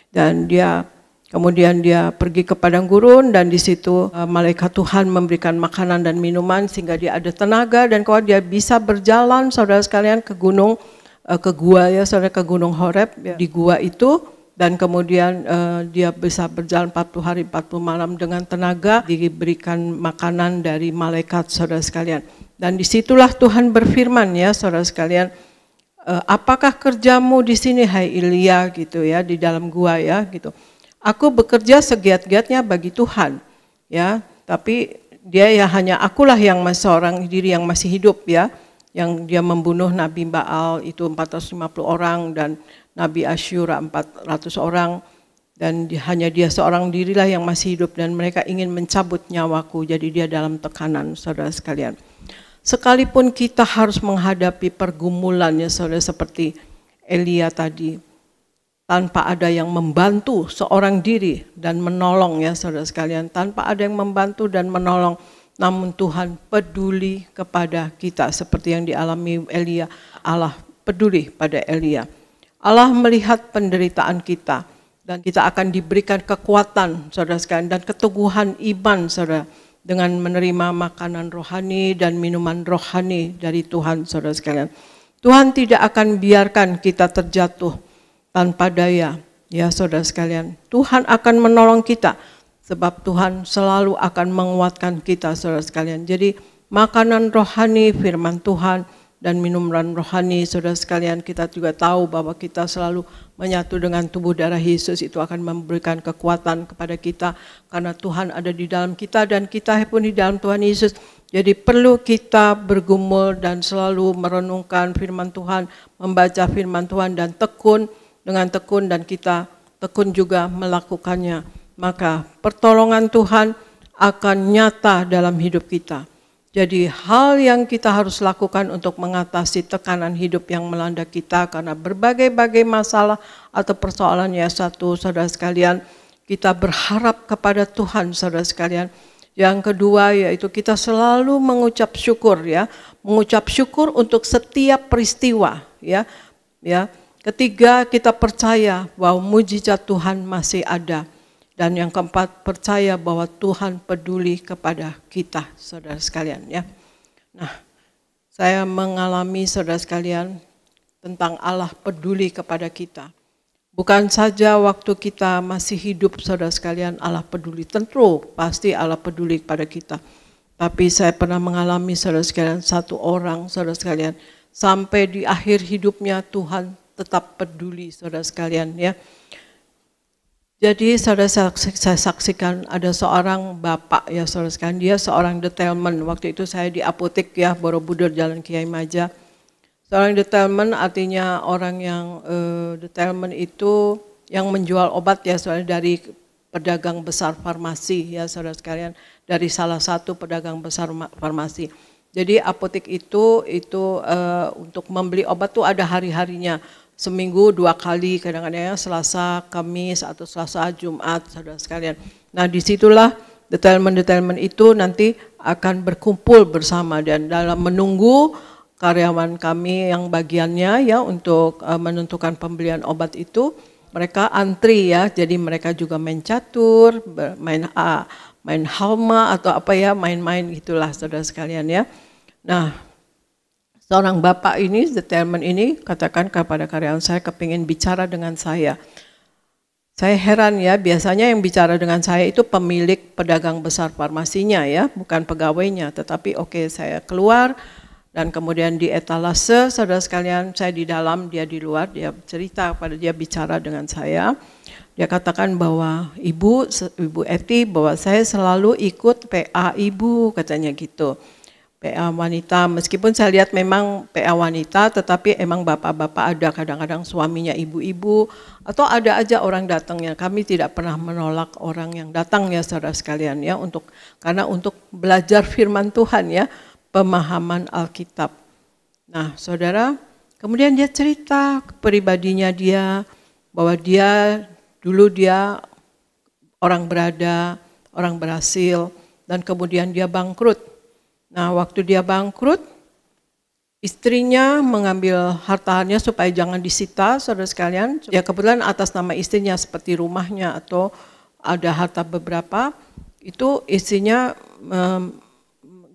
Dan kemudian dia pergi ke padang gurun dan di situ malaikat Tuhan memberikan makanan dan minuman sehingga dia ada tenaga dan kalau dia bisa berjalan saudara sekalian ke gunung, ke gua ya saudara, ke gunung Horeb ya, di gua itu, dan kemudian dia bisa berjalan 40 hari 40 malam dengan tenaga, diberikan makanan dari malaikat saudara sekalian. Dan disitulah Tuhan berfirman ya saudara sekalian, apakah kerjamu di sini hai Elia gitu ya, di dalam gua ya gitu. Aku bekerja segiat-giatnya bagi Tuhan, ya. Tapi dia ya hanya akulah yang seorang diri yang masih hidup ya, yang dia membunuh Nabi Baal itu 450 orang dan Nabi Asyura 400 orang, dan hanya dia seorang dirilah yang masih hidup dan mereka ingin mencabut nyawaku. Jadi dia dalam tekanan, saudara sekalian. Sekalipun kita harus menghadapi pergumulannya, saudara, seperti Elia tadi, tanpa ada yang membantu seorang diri dan menolong ya saudara sekalian, tanpa ada yang membantu dan menolong, namun Tuhan peduli kepada kita seperti yang dialami Elia. Allah peduli pada Elia. Allah melihat penderitaan kita dan kita akan diberikan kekuatan saudara sekalian dan keteguhan iman saudara dengan menerima makanan rohani dan minuman rohani dari Tuhan saudara sekalian. Tuhan tidak akan biarkan kita terjatuh tanpa daya, ya saudara sekalian. Tuhan akan menolong kita, sebab Tuhan selalu akan menguatkan kita saudara sekalian. Jadi makanan rohani, firman Tuhan, dan minuman rohani saudara sekalian, kita juga tahu bahwa kita selalu menyatu dengan tubuh darah Yesus, itu akan memberikan kekuatan kepada kita, karena Tuhan ada di dalam kita dan kita pun di dalam Tuhan Yesus. Jadi perlu kita bergumul dan selalu merenungkan firman Tuhan, membaca firman Tuhan dan dengan tekun dan kita tekun juga melakukannya, maka pertolongan Tuhan akan nyata dalam hidup kita. Jadi hal yang kita harus lakukan untuk mengatasi tekanan hidup yang melanda kita karena berbagai-bagai masalah atau persoalan ya satu saudara sekalian, kita berharap kepada Tuhan saudara sekalian. Yang kedua yaitu kita selalu mengucap syukur ya, mengucap syukur untuk setiap peristiwa ya. Ketiga, kita percaya bahwa mujizat Tuhan masih ada. Dan yang keempat, percaya bahwa Tuhan peduli kepada kita, saudara sekalian. Ya. Nah, saya mengalami saudara sekalian, tentang Allah peduli kepada kita. Bukan saja waktu kita masih hidup, saudara sekalian, Allah peduli. Tentu pasti Allah peduli kepada kita. Tapi saya pernah mengalami, saudara sekalian, satu orang, saudara sekalian, sampai di akhir hidupnya Tuhan tetap peduli, saudara sekalian, ya. Jadi saudara, saya saksikan ada seorang bapak, ya saudara sekalian, dia seorang detailman. Waktu itu saya di apotek, ya, Borobudur, Jalan Kiai Maja. Seorang detailman artinya orang yang detailman itu yang menjual obat, ya, soalnya dari pedagang besar farmasi, ya saudara sekalian, dari salah satu pedagang besar farmasi. Jadi apotek itu untuk membeli obat tuh ada hari-harinya, seminggu 2 kali, kadang-kadang Selasa, Kamis, atau Selasa, Jumat, saudara sekalian. Nah, disitulah detailman itu nanti akan berkumpul bersama dan dalam menunggu karyawan kami yang bagiannya, ya, untuk menentukan pembelian obat itu, mereka antri, ya, jadi mereka juga main catur, main halma atau apa, ya, main-main gitulah, saudara sekalian, ya. Nah, seorang bapak ini, detailman ini, katakan kepada karyawan saya, kepingin bicara dengan saya. Saya heran, ya, biasanya yang bicara dengan saya itu pemilik pedagang besar farmasinya, ya, bukan pegawainya. Tetapi oke, saya keluar dan kemudian di etalase, saudara sekalian, saya di dalam, dia di luar, dia cerita pada dia bicara dengan saya. Dia katakan bahwa Ibu Eti, bahwa saya selalu ikut PA Ibu, katanya gitu. PA wanita, meskipun saya lihat memang PA wanita, tetapi emang bapak-bapak ada, kadang-kadang suaminya ibu-ibu, atau ada aja orang datangnya. Kami tidak pernah menolak orang yang datang, ya saudara sekalian, ya, karena untuk belajar firman Tuhan, ya, pemahaman Alkitab. Nah, saudara, kemudian dia cerita pribadinya dia, bahwa dulu dia orang berada, orang berhasil, dan kemudian dia bangkrut. Nah, waktu dia bangkrut, istrinya mengambil hartanya supaya jangan disita, saudara sekalian. Ya, kebetulan atas nama istrinya seperti rumahnya atau ada harta beberapa, itu istrinya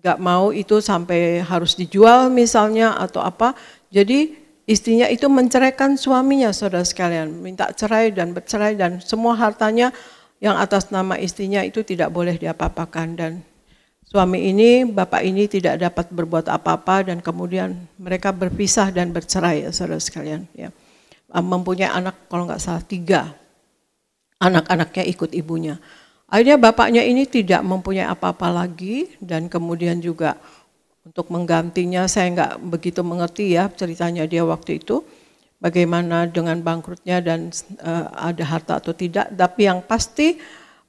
gak mau itu sampai harus dijual misalnya atau apa. Jadi istrinya itu menceraikan suaminya, saudara sekalian, minta cerai dan bercerai, dan semua hartanya yang atas nama istrinya itu tidak boleh diapa-apakan. Dan suami ini, bapak ini tidak dapat berbuat apa-apa, dan kemudian mereka berpisah dan bercerai, ya, saudara sekalian. Ya. Mempunyai anak kalau nggak salah 3, anak-anaknya ikut ibunya. Akhirnya bapaknya ini tidak mempunyai apa-apa lagi, dan kemudian juga untuk menggantinya saya nggak begitu mengerti, ya, ceritanya dia waktu itu, bagaimana dengan bangkrutnya dan ada harta atau tidak, tapi yang pasti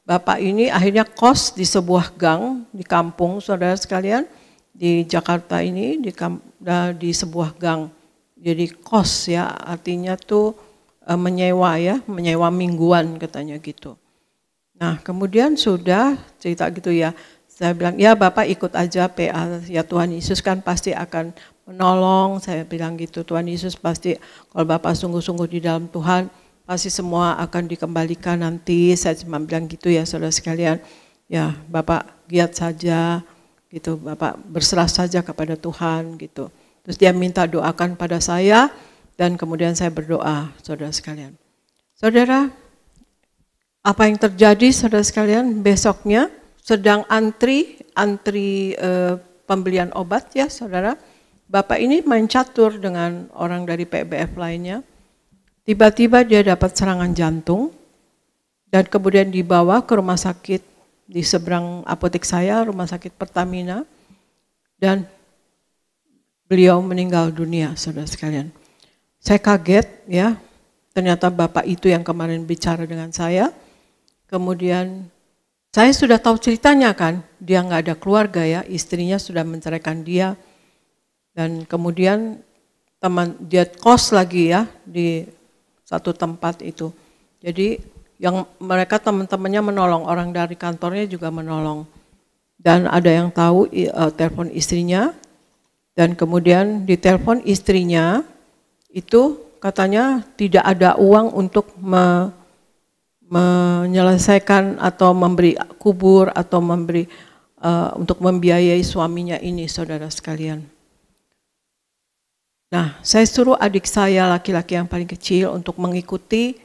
bapak ini akhirnya kos di sebuah gang di kampung, saudara sekalian, di Jakarta ini, di sebuah gang. Jadi kos, ya, artinya tuh menyewa, ya, menyewa mingguan katanya gitu. Nah, kemudian sudah cerita gitu, ya, saya bilang, ya Bapak ikut aja PA, ya Tuhan Yesus kan pasti akan menolong, saya bilang gitu, Tuhan Yesus pasti kalau Bapak sungguh-sungguh di dalam Tuhan, pasti semua akan dikembalikan nanti. Saya cuma bilang gitu, ya saudara sekalian, ya Bapak giat saja gitu, Bapak berserah saja kepada Tuhan gitu. Terus dia minta doakan pada saya, dan kemudian saya berdoa, saudara sekalian. Saudara, apa yang terjadi, saudara sekalian? Besoknya sedang antri pembelian obat, ya saudara. Bapak ini main catur dengan orang dari PBF lainnya. Tiba-tiba dia dapat serangan jantung dan kemudian dibawa ke rumah sakit di seberang apotek saya, rumah sakit Pertamina, dan beliau meninggal dunia, saudara sekalian. Saya kaget, ya, ternyata bapak itu yang kemarin bicara dengan saya. Kemudian saya sudah tahu ceritanya kan, dia nggak ada keluarga, ya, istrinya sudah menceraikan dia, dan kemudian dia kos lagi, ya, di satu tempat itu. Jadi yang mereka teman-temannya menolong, orang dari kantornya juga menolong. Dan ada yang tahu telepon istrinya, dan kemudian ditelepon istrinya itu katanya tidak ada uang untuk menyelesaikan atau memberi kubur atau memberi untuk membiayai suaminya ini, saudara sekalian. Nah, saya suruh adik saya laki-laki yang paling kecil untuk mengikuti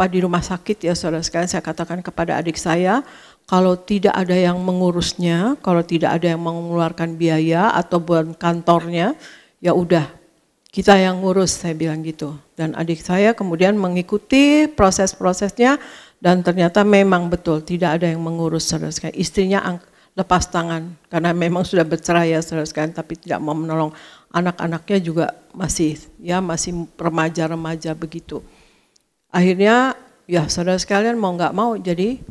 di rumah sakit ya saudara sekalian. Saya katakan kepada adik saya, kalau tidak ada yang mengurusnya, kalau tidak ada yang mengeluarkan biaya atau buat kantornya, ya udah kita yang ngurus, saya bilang gitu. Dan adik saya kemudian mengikuti proses-prosesnya dan ternyata memang betul tidak ada yang mengurus saudara sekalian. Istrinya lepas tangan karena memang sudah bercerai ya saudara sekalian, tapi tidak mau menolong anak-anaknya juga masih remaja-remaja begitu. Akhirnya ya saudara sekalian mau nggak mau jadi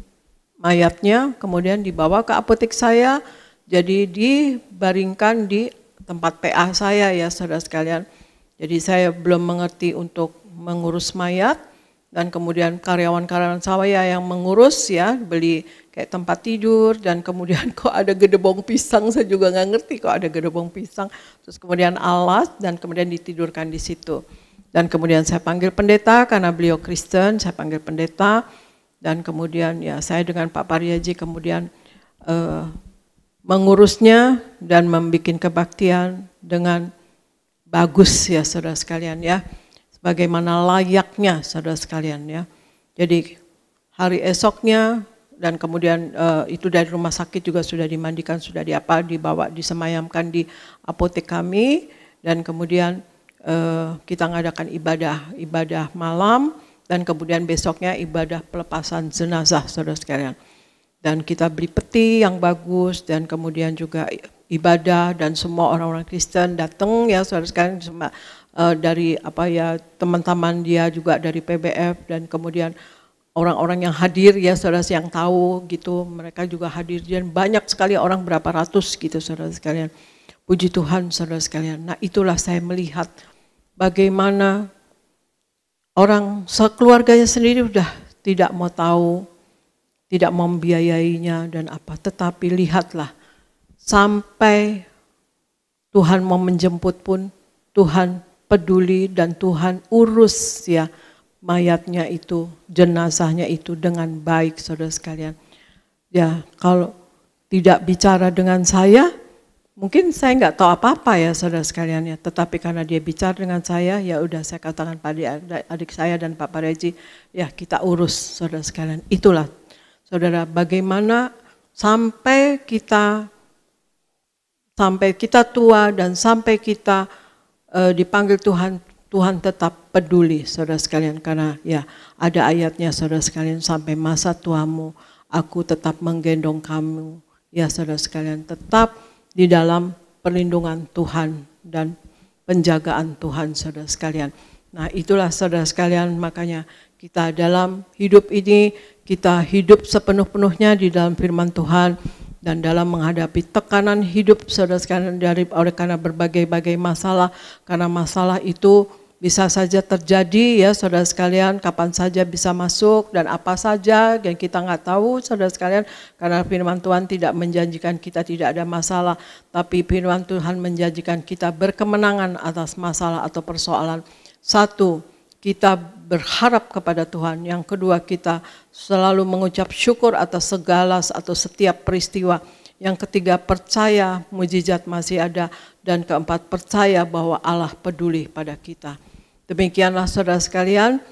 mayatnya kemudian dibawa ke apotek saya, jadi dibaringkan di tempat PA saya ya saudara sekalian. Jadi saya belum mengerti untuk mengurus mayat dan kemudian karyawan-karyawan saya yang mengurus ya, beli kayak tempat tidur dan kemudian kok ada gedebong pisang, saya juga nggak ngerti kok ada gedebong pisang. Terus kemudian alas dan kemudian ditidurkan di situ. Dan kemudian saya panggil pendeta karena beliau Kristen, saya panggil pendeta dan kemudian ya saya dengan Pak Pariaji kemudian mengurusnya dan membuat kebaktian dengan bagus ya saudara sekalian ya. Sebagaimana layaknya saudara sekalian ya. Jadi hari esoknya dan kemudian itu dari rumah sakit juga sudah dimandikan, sudah dibawa disemayamkan di apotek kami dan kemudian kita ngadakan ibadah malam dan kemudian besoknya ibadah pelepasan jenazah saudara sekalian. Dan kita beli peti yang bagus dan kemudian juga ibadah dan semua orang-orang Kristen datang ya saudara sekalian, dari teman-teman dia juga dari PBF dan kemudian orang-orang yang hadir ya saudara yang tahu gitu, mereka juga hadir dan banyak sekali orang berapa ratus gitu saudara sekalian. Puji Tuhan saudara sekalian. Nah itulah saya melihat bagaimana orang sekeluarganya sendiri udah tidak mau tahu, tidak mau membiayainya dan apa, tetapi lihatlah sampai Tuhan mau menjemput pun Tuhan peduli dan Tuhan urus ya mayatnya itu, jenazahnya itu dengan baik saudara sekalian. Ya kalau tidak bicara dengan saya, mungkin saya nggak tahu apa-apa ya saudara sekalian ya, tetapi karena dia bicara dengan saya, ya udah saya katakan pada adik saya dan Pak Pareji, ya kita urus saudara sekalian. Itulah saudara bagaimana sampai kita tua dan sampai kita dipanggil Tuhan, Tuhan tetap peduli saudara sekalian, karena ya ada ayatnya saudara sekalian, sampai masa tuamu aku tetap menggendong kamu ya saudara sekalian, tetap di dalam perlindungan Tuhan dan penjagaan Tuhan saudara sekalian. Nah itulah saudara sekalian, makanya kita dalam hidup ini, kita hidup sepenuh-penuhnya di dalam firman Tuhan dan dalam menghadapi tekanan hidup saudara sekalian oleh karena berbagai-bagai masalah, karena masalah itu bisa saja terjadi ya saudara sekalian, kapan saja bisa masuk dan apa saja yang kita nggak tahu saudara sekalian, karena firman Tuhan tidak menjanjikan kita tidak ada masalah, tapi firman Tuhan menjanjikan kita berkemenangan atas masalah atau persoalan. Satu, kita berharap kepada Tuhan. Yang kedua, kita selalu mengucap syukur atas segala atau setiap peristiwa. Yang ketiga, percaya mujizat masih ada. Dan keempat, percaya bahwa Allah peduli pada kita. Demikianlah saudara sekalian,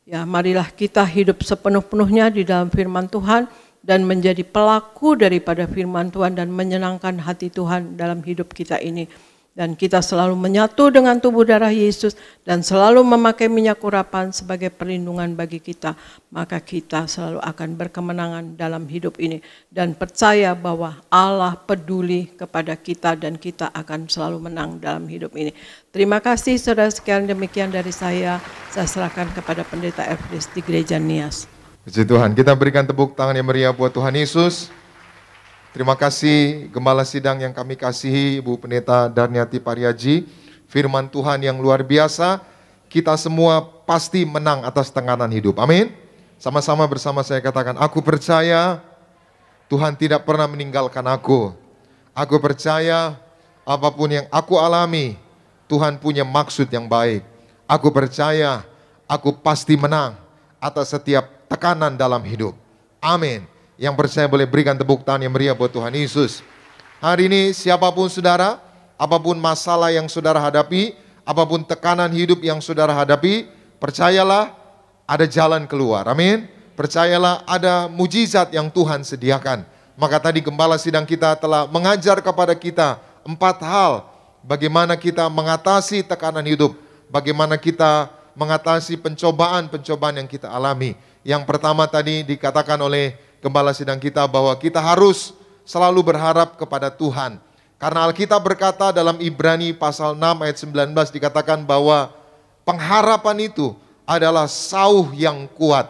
ya marilah kita hidup sepenuh-penuhnya di dalam firman Tuhan dan menjadi pelaku daripada firman Tuhan dan menyenangkan hati Tuhan dalam hidup kita ini. Dan kita selalu menyatu dengan tubuh darah Yesus dan selalu memakai minyak urapan sebagai perlindungan bagi kita. Maka kita selalu akan berkemenangan dalam hidup ini. Dan percaya bahwa Allah peduli kepada kita dan kita akan selalu menang dalam hidup ini. Terima kasih saudara sekalian, demikian dari saya serahkan kepada Pendeta Efris di Gereja Nias. Puji Tuhan, kita berikan tepuk tangan yang meriah buat Tuhan Yesus. Terima kasih Gembala Sidang yang kami kasihi, Ibu Pendeta Darniati Pariaji. Firman Tuhan yang luar biasa, kita semua pasti menang atas tekanan hidup. Amin. Sama-sama bersama saya katakan, aku percaya Tuhan tidak pernah meninggalkan aku. Aku percaya apapun yang aku alami, Tuhan punya maksud yang baik. Aku percaya aku pasti menang atas setiap tekanan dalam hidup. Amin. Yang percaya boleh berikan tepuk tangan yang meriah buat Tuhan Yesus. Hari ini siapapun saudara, apapun masalah yang saudara hadapi, apapun tekanan hidup yang saudara hadapi, percayalah ada jalan keluar. Amin. Percayalah ada mujizat yang Tuhan sediakan. Maka tadi gembala sidang kita telah mengajar kepada kita 4 hal bagaimana kita mengatasi tekanan hidup, bagaimana kita mengatasi pencobaan-pencobaan yang kita alami. Yang pertama tadi dikatakan oleh gembala sidang kita bahwa kita harus selalu berharap kepada Tuhan. Karena Alkitab berkata dalam Ibrani pasal 6 ayat 19 dikatakan bahwa pengharapan itu adalah sauh yang kuat.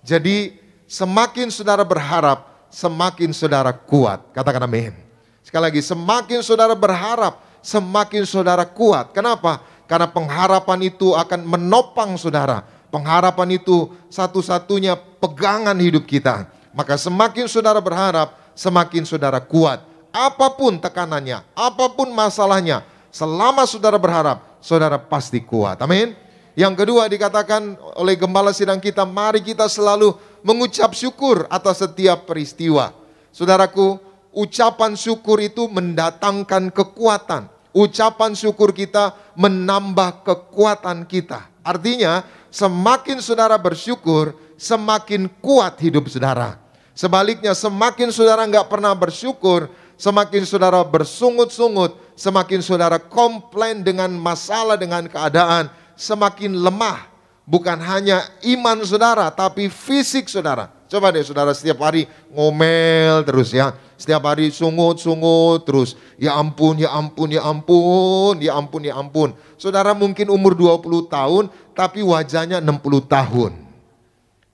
Jadi semakin saudara berharap, semakin saudara kuat. Katakan amin. Sekali lagi, semakin saudara berharap, semakin saudara kuat. Kenapa? Karena pengharapan itu akan menopang saudara. Pengharapan itu satu-satunya pegangan hidup kita. Maka semakin saudara berharap, semakin saudara kuat. Apapun tekanannya, apapun masalahnya, selama saudara berharap, saudara pasti kuat. Amin. Yang kedua dikatakan oleh gembala sidang kita, mari kita selalu mengucap syukur atas setiap peristiwa. Saudaraku, ucapan syukur itu mendatangkan kekuatan. Ucapan syukur kita menambah kekuatan kita. Artinya, semakin saudara bersyukur, semakin kuat hidup saudara. Sebaliknya, semakin saudara nggak pernah bersyukur, semakin saudara bersungut-sungut, semakin saudara komplain dengan masalah, dengan keadaan, semakin lemah. Bukan hanya iman saudara, tapi fisik saudara. Coba deh saudara setiap hari ngomel terus ya. Setiap hari sungut-sungut terus. Ya ampun, ya ampun, ya ampun, ya ampun, ya ampun. Saudara mungkin umur 20 tahun, tapi wajahnya 60 tahun.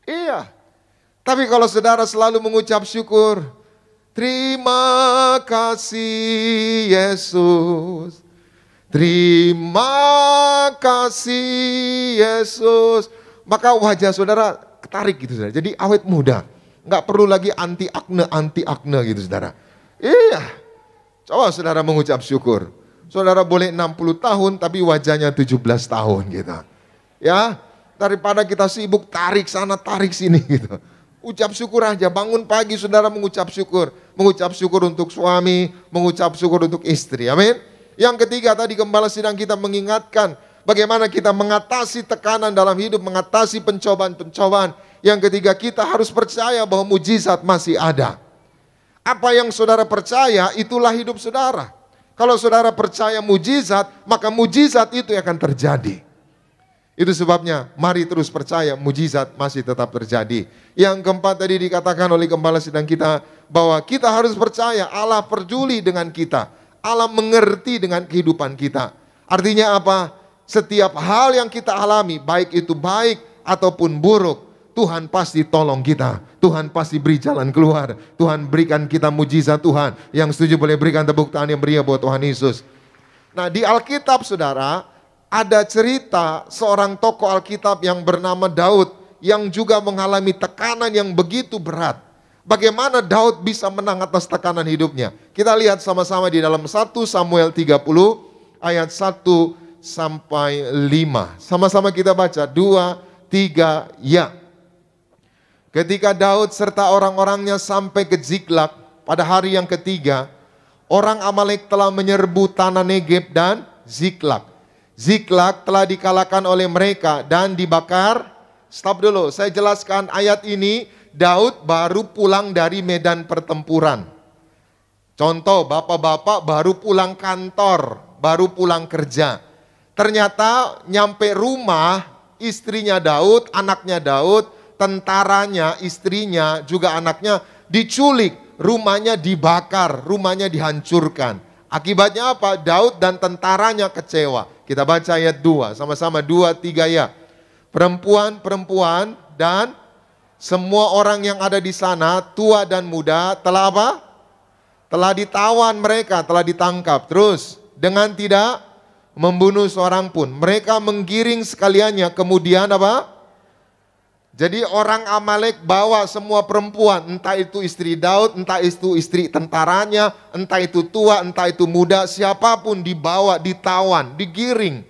Iya. Tapi kalau saudara selalu mengucap syukur, terima kasih Yesus. Terima kasih Yesus. Maka wajah saudara ketarik gitu saudara. Jadi awet muda. Nggak perlu lagi anti akne gitu saudara. Iya. Coba saudara mengucap syukur. Saudara boleh 60 tahun tapi wajahnya 17 tahun gitu. Ya. Daripada kita sibuk tarik sana tarik sini gitu. Ucap syukur aja, bangun pagi saudara mengucap syukur. Mengucap syukur untuk suami, mengucap syukur untuk istri. Amin. Yang ketiga tadi gembala sidang kita mengingatkan bagaimana kita mengatasi tekanan dalam hidup, mengatasi pencobaan-pencobaan. Yang ketiga kita harus percaya bahwa mujizat masih ada. Apa yang saudara percaya itulah hidup saudara. Kalau saudara percaya mujizat, maka mujizat itu akan terjadi. Itu sebabnya mari terus percaya mujizat masih tetap terjadi. Yang keempat tadi dikatakan oleh gembala sidang kita bahwa kita harus percaya Allah peduli dengan kita. Allah mengerti dengan kehidupan kita. Artinya apa? Setiap hal yang kita alami, baik itu baik ataupun buruk, Tuhan pasti tolong kita. Tuhan pasti beri jalan keluar. Tuhan berikan kita mujizat Tuhan. Yang setuju boleh berikan tepuk tangan yang meriah buat Tuhan Yesus. Nah di Alkitab saudara, ada cerita seorang tokoh Alkitab yang bernama Daud yang juga mengalami tekanan yang begitu berat. Bagaimana Daud bisa menang atas tekanan hidupnya? Kita lihat sama-sama di dalam 1 Samuel 30 ayat 1 sampai 5. Sama-sama kita baca 2, 3, ya. Ketika Daud serta orang-orangnya sampai ke Ziklag pada hari yang ketiga, orang Amalek telah menyerbu tanah Negeb dan Ziklag. Ziklag telah dikalahkan oleh mereka dan dibakar. Stop dulu, saya jelaskan ayat ini. Daud baru pulang dari medan pertempuran. Contoh, bapak-bapak baru pulang kantor, baru pulang kerja. Ternyata nyampe rumah, istrinya Daud, anaknya Daud, tentaranya, istrinya, juga anaknya diculik. Rumahnya dibakar, rumahnya dihancurkan. Akibatnya apa? Daud dan tentaranya kecewa. Kita baca ayat 2, sama-sama 2, 3 ya. Perempuan-perempuan dan semua orang yang ada di sana, tua dan muda, telah apa? Telah ditawan mereka, telah ditangkap. Terus, dengan tidak membunuh seorang pun. Mereka menggiring sekaliannya, kemudian apa? Jadi orang Amalek bawa semua perempuan, entah itu istri Daud, entah itu istri tentaranya, entah itu tua, entah itu muda, siapapun dibawa, ditawan, digiring.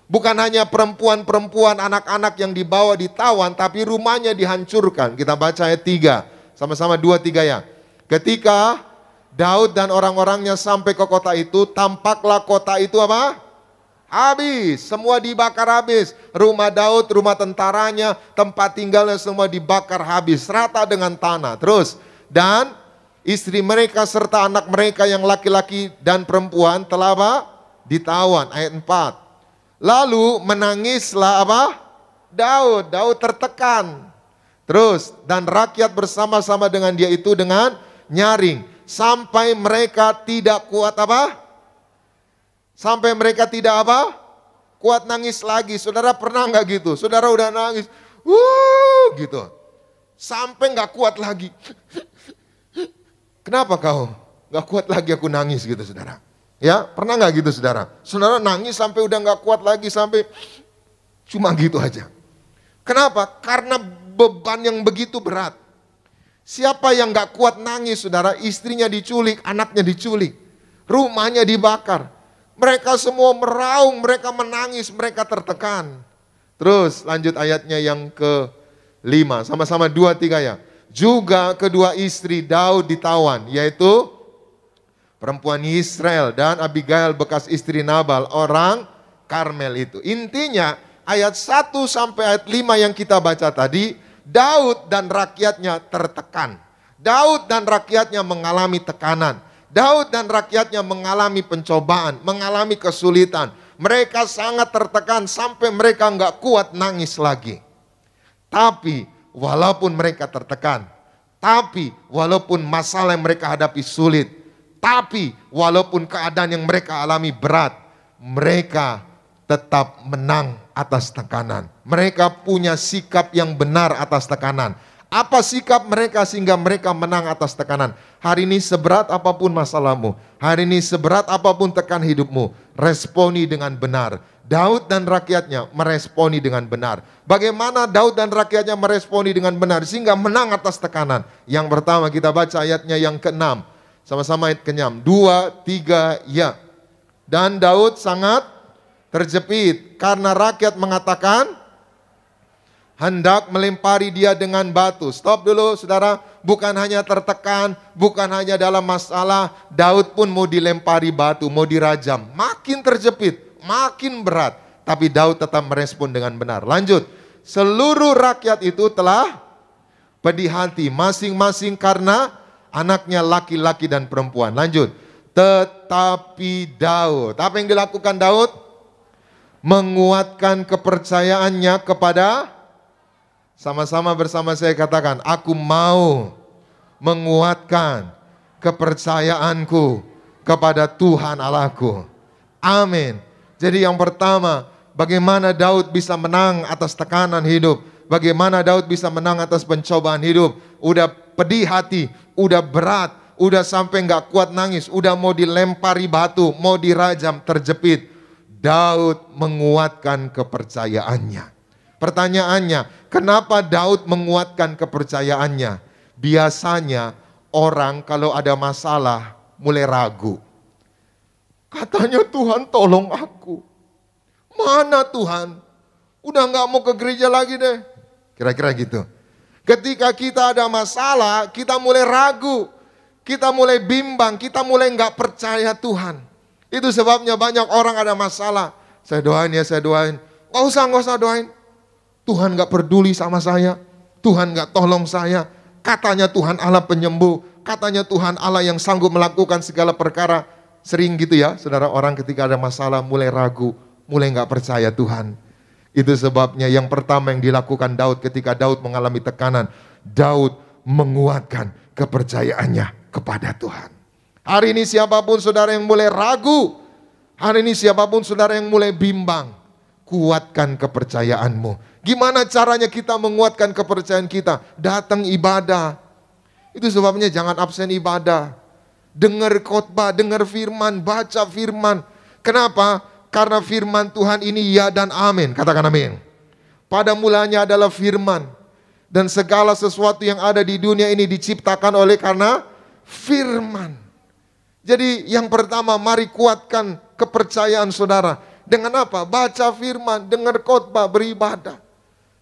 Bukan hanya perempuan-perempuan, anak-anak yang dibawa ditawan, tapi rumahnya dihancurkan. Kita baca ayat 3, sama-sama 2, 3 ya. Ketika Daud dan orang-orangnya sampai ke kota itu, tampaklah kota itu apa? Habis, semua dibakar habis. Rumah Daud, rumah tentaranya, tempat tinggalnya semua dibakar habis, rata dengan tanah. Terus, dan istri mereka serta anak mereka yang laki-laki dan perempuan telah apa? Ditawan. Ayat 4. Lalu menangislah apa? Daud tertekan. Terus, dan rakyat bersama-sama dengan dia itu dengan nyaring. Sampai mereka tidak kuat apa? Sampai mereka tidak apa? Kuat nangis lagi. Saudara pernah nggak gitu? Saudara udah nangis, gitu. Sampai nggak kuat lagi. Kenapa kau? Nggak kuat lagi aku nangis gitu, saudara. Ya, pernah nggak gitu, saudara? Saudara nangis sampai udah nggak kuat lagi, sampai cuma gitu aja. Kenapa? Karena beban yang begitu berat. Siapa yang nggak kuat nangis, saudara? Istrinya diculik, anaknya diculik, rumahnya dibakar. Mereka semua meraung, mereka menangis, mereka tertekan. Terus lanjut ayatnya yang ke-5, sama-sama 2-3 ya. Juga kedua istri Daud ditawan, yaitu perempuan Israel dan Abigail bekas istri Nabal, orang Karmel itu. Intinya ayat 1 sampai ayat 5 yang kita baca tadi, Daud dan rakyatnya tertekan. Daud dan rakyatnya mengalami tekanan. Daud dan rakyatnya mengalami pencobaan, mengalami kesulitan. Mereka sangat tertekan sampai mereka nggak kuat nangis lagi. Tapi walaupun mereka tertekan, tapi walaupun masalah yang mereka hadapi sulit, tapi walaupun keadaan yang mereka alami berat, mereka tetap menang atas tekanan. Mereka punya sikap yang benar atas tekanan. Apa sikap mereka sehingga mereka menang atas tekanan? Hari ini seberat apapun masalahmu, hari ini seberat apapun tekan hidupmu, responi dengan benar. Daud dan rakyatnya meresponi dengan benar. Bagaimana Daud dan rakyatnya meresponi dengan benar sehingga menang atas tekanan? Yang pertama kita baca ayatnya yang ke-6. Sama-sama ayat ke-6. 2, 3, ya. Dan Daud sangat terjepit karena rakyat mengatakan hendak melempari dia dengan batu. Stop dulu, saudara. Bukan hanya tertekan, bukan hanya dalam masalah, Daud pun mau dilempari batu, mau dirajam. Makin terjepit, makin berat. Tapi Daud tetap merespon dengan benar. Lanjut. Seluruh rakyat itu telah pedih hati, masing-masing karena anaknya laki-laki dan perempuan. Lanjut. Tetapi Daud, apa yang dilakukan Daud? Menguatkan kepercayaannya kepada, sama-sama bersama saya katakan, aku mau menguatkan kepercayaanku kepada Tuhan Allahku. Amin. Jadi yang pertama, bagaimana Daud bisa menang atas tekanan hidup? Bagaimana Daud bisa menang atas pencobaan hidup? Udah pedih hati, udah berat, udah sampai nggak kuat nangis, udah mau dilempari batu, mau dirajam, terjepit. Daud menguatkan kepercayaannya. Pertanyaannya, kenapa Daud menguatkan kepercayaannya? Biasanya orang kalau ada masalah mulai ragu. Katanya Tuhan tolong aku. Mana Tuhan? Udah gak mau ke gereja lagi deh. Kira-kira gitu. Ketika kita ada masalah, kita mulai ragu. Kita mulai bimbang, kita mulai gak percaya Tuhan. Itu sebabnya banyak orang ada masalah. Saya doain ya, saya doain. Gak usah doain. Tuhan gak peduli sama saya. Tuhan gak tolong saya. Katanya Tuhan Allah penyembuh. Katanya Tuhan Allah yang sanggup melakukan segala perkara. Sering gitu ya, saudara, orang ketika ada masalah mulai ragu, mulai gak percaya Tuhan. Itu sebabnya yang pertama yang dilakukan Daud ketika Daud mengalami tekanan. Daud menguatkan kepercayaannya kepada Tuhan. Hari ini siapapun saudara yang mulai ragu, hari ini siapapun saudara yang mulai bimbang, kuatkan kepercayaanmu. Gimana caranya kita menguatkan kepercayaan kita? Datang ibadah. Itu sebabnya jangan absen ibadah. Dengar khotbah, dengar firman, baca firman. Kenapa? Karena firman Tuhan ini ya dan amin. Katakan amin. Pada mulanya adalah firman. Dan segala sesuatu yang ada di dunia ini diciptakan oleh karena firman. Jadi yang pertama, mari kuatkan kepercayaan saudara. Dengan apa? Baca firman, dengar khotbah, beribadah.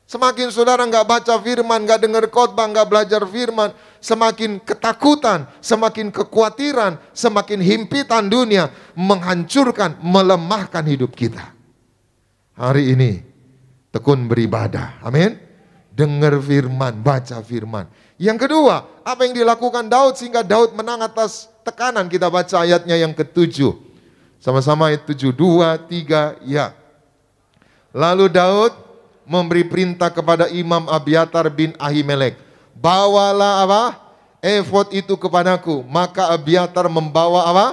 Semakin saudara nggak baca firman, nggak dengar khotbah, nggak belajar firman, semakin ketakutan, semakin kekhawatiran, semakin himpitan dunia menghancurkan, melemahkan hidup kita. hari ini tekun beribadah. Amin. Dengar firman, baca firman. Yang kedua, apa yang dilakukan Daud sehingga Daud menang atas tekanan? Kita baca ayatnya yang ke-7. Sama-sama ayat 7, 2, 3, ya. Lalu Daud memberi perintah kepada Imam Abiatar bin Ahimelek, bawalah apa? Efod itu kepadaku. Maka Abiatar membawa apa?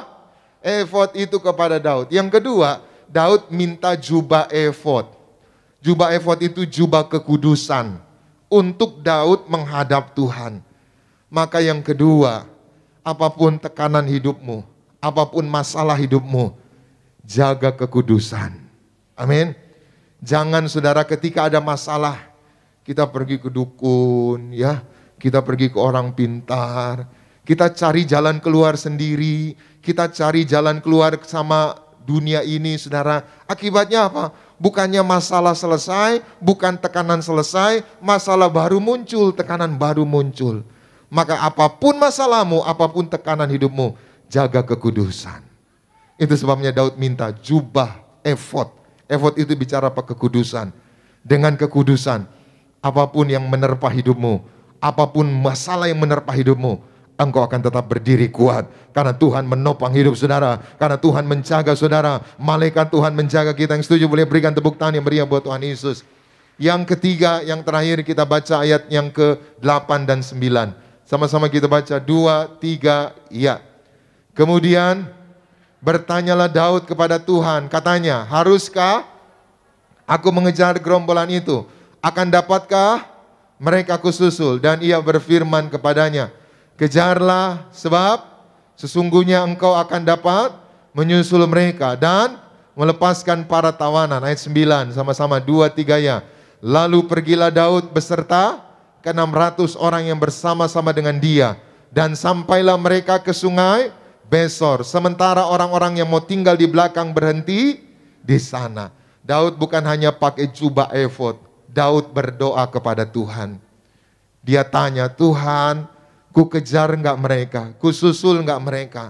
Efod itu kepada Daud. Yang kedua, Daud minta jubah efod. Jubah efod itu jubah kekudusan untuk Daud menghadap Tuhan. Maka yang kedua, apapun tekanan hidupmu, apapun masalah hidupmu, jaga kekudusan. Amin. Jangan saudara ketika ada masalah, kita pergi ke dukun, ya, kita pergi ke orang pintar, kita cari jalan keluar sendiri, kita cari jalan keluar sama dunia ini, saudara. Akibatnya apa? Bukannya masalah selesai, bukan tekanan selesai, masalah baru muncul, tekanan baru muncul. Maka apapun masalahmu, apapun tekanan hidupmu, jaga kekudusan. Itu sebabnya Daud minta jubah efod. Efod itu bicara apa? Kekudusan. Dengan kekudusan, apapun yang menerpa hidupmu, apapun masalah yang menerpa hidupmu, engkau akan tetap berdiri kuat. Karena Tuhan menopang hidup saudara. Karena Tuhan menjaga saudara. Malaikat Tuhan menjaga kita. Yang setuju boleh berikan tepuk tangan yang meriah buat Tuhan Yesus. Yang ketiga, yang terakhir kita baca ayat yang ke-8 dan 9. Sama-sama kita baca 2, 3, ya. Kemudian bertanyalah Daud kepada Tuhan. Katanya, haruskah aku mengejar gerombolan itu? Akan dapatkah mereka kususul? Dan ia berfirman kepadanya, kejarlah sebab sesungguhnya engkau akan dapat menyusul mereka dan melepaskan para tawanan. Ayat 9, sama-sama 2, 3 ya. Lalu pergilah Daud beserta ke-600 orang yang bersama-sama dengan dia. Dan sampailah mereka ke sungai Besor. Sementara orang-orang yang mau tinggal di belakang berhenti di sana. Daud bukan hanya pakai jubah efod. Daud berdoa kepada Tuhan. Dia tanya, Tuhan, ku kejar enggak mereka? Ku susul enggak mereka?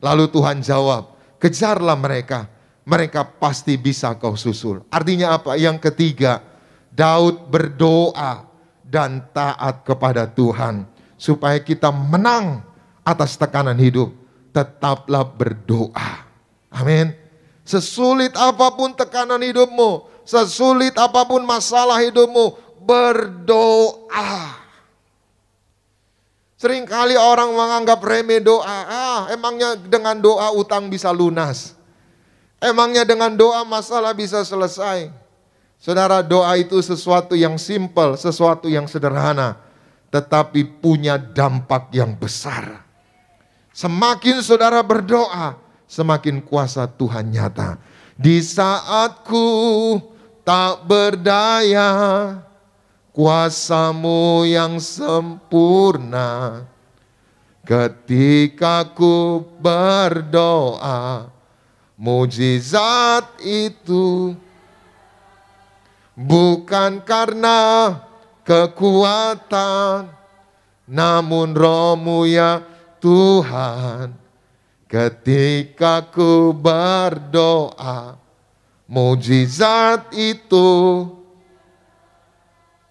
Lalu Tuhan jawab, kejarlah mereka. Mereka pasti bisa kau susul. Artinya apa? Yang ketiga, Daud berdoa dan taat kepada Tuhan. Supaya kita menang atas tekanan hidup. Tetaplah berdoa. Amin. Sesulit apapun tekanan hidupmu, sesulit apapun masalah hidupmu, berdoa. Seringkali orang menganggap remeh doa. Emangnya dengan doa utang bisa lunas? Emangnya dengan doa masalah bisa selesai? Saudara, doa itu sesuatu yang simpel, sesuatu yang sederhana, tetapi punya dampak yang besar. Semakin saudara berdoa, semakin kuasa Tuhan nyata. Di saat ku tak berdaya, kuasa-Mu yang sempurna. Ketika ku berdoa, mujizat itu bukan karena kekuatan, namun Roh-Mu ya Tuhan. Ketika ku berdoa, mujizat itu.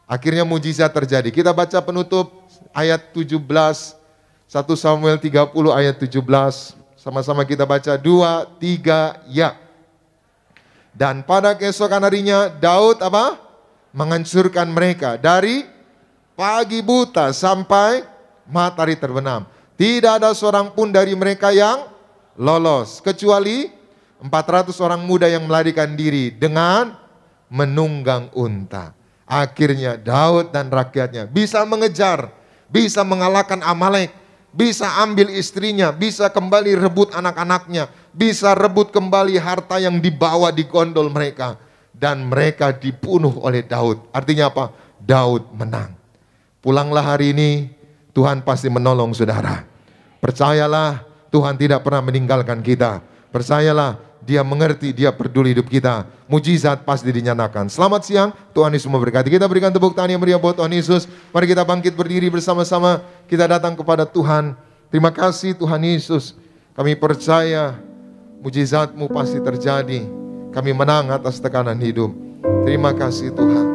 Akhirnya mujizat terjadi. Kita baca penutup ayat 17, 1 Samuel 30 ayat 17. Sama-sama kita baca 2, 3, ya. Dan pada keesokan harinya Daud apa? Menghancurkan mereka dari pagi buta sampai matahari terbenam. Tidak ada seorang pun dari mereka yang lolos, kecuali 400 orang muda yang melarikan diri dengan menunggang unta. Akhirnya Daud dan rakyatnya bisa mengejar, bisa mengalahkan Amalek, bisa ambil istrinya, bisa kembali rebut anak-anaknya, bisa rebut kembali harta yang dibawa di gondol mereka. Dan mereka dibunuh oleh Daud. Artinya apa? Daud menang. Pulanglah hari ini, Tuhan pasti menolong saudara. Percayalah, Tuhan tidak pernah meninggalkan kita. Percayalah, Dia mengerti, Dia peduli hidup kita. Mujizat pasti dinyatakan. Selamat siang, Tuhan Yesus memberkati. Kita berikan tepuk tangan yang meriah buat Tuhan Yesus. Mari kita bangkit berdiri bersama-sama. Kita datang kepada Tuhan. Terima kasih Tuhan Yesus. Kami percaya mujizat-Mu pasti terjadi. Kami menang atas tekanan hidup. Terima kasih Tuhan.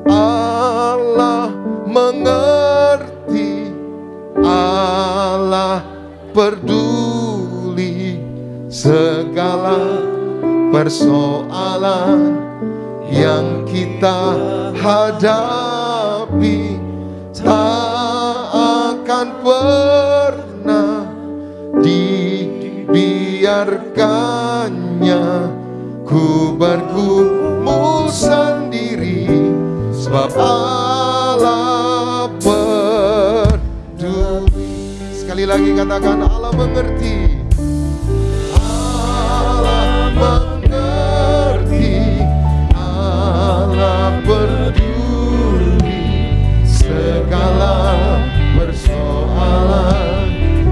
Allah mengerti, Allah peduli segala persoalan yang kita hadapi. Tak akan pernah dibiarkannya ku bergumul sendiri, sebab Allah peduli. Sekali lagi katakan, Allah mengerti. Allah mengerti, Allah peduli segala persoalan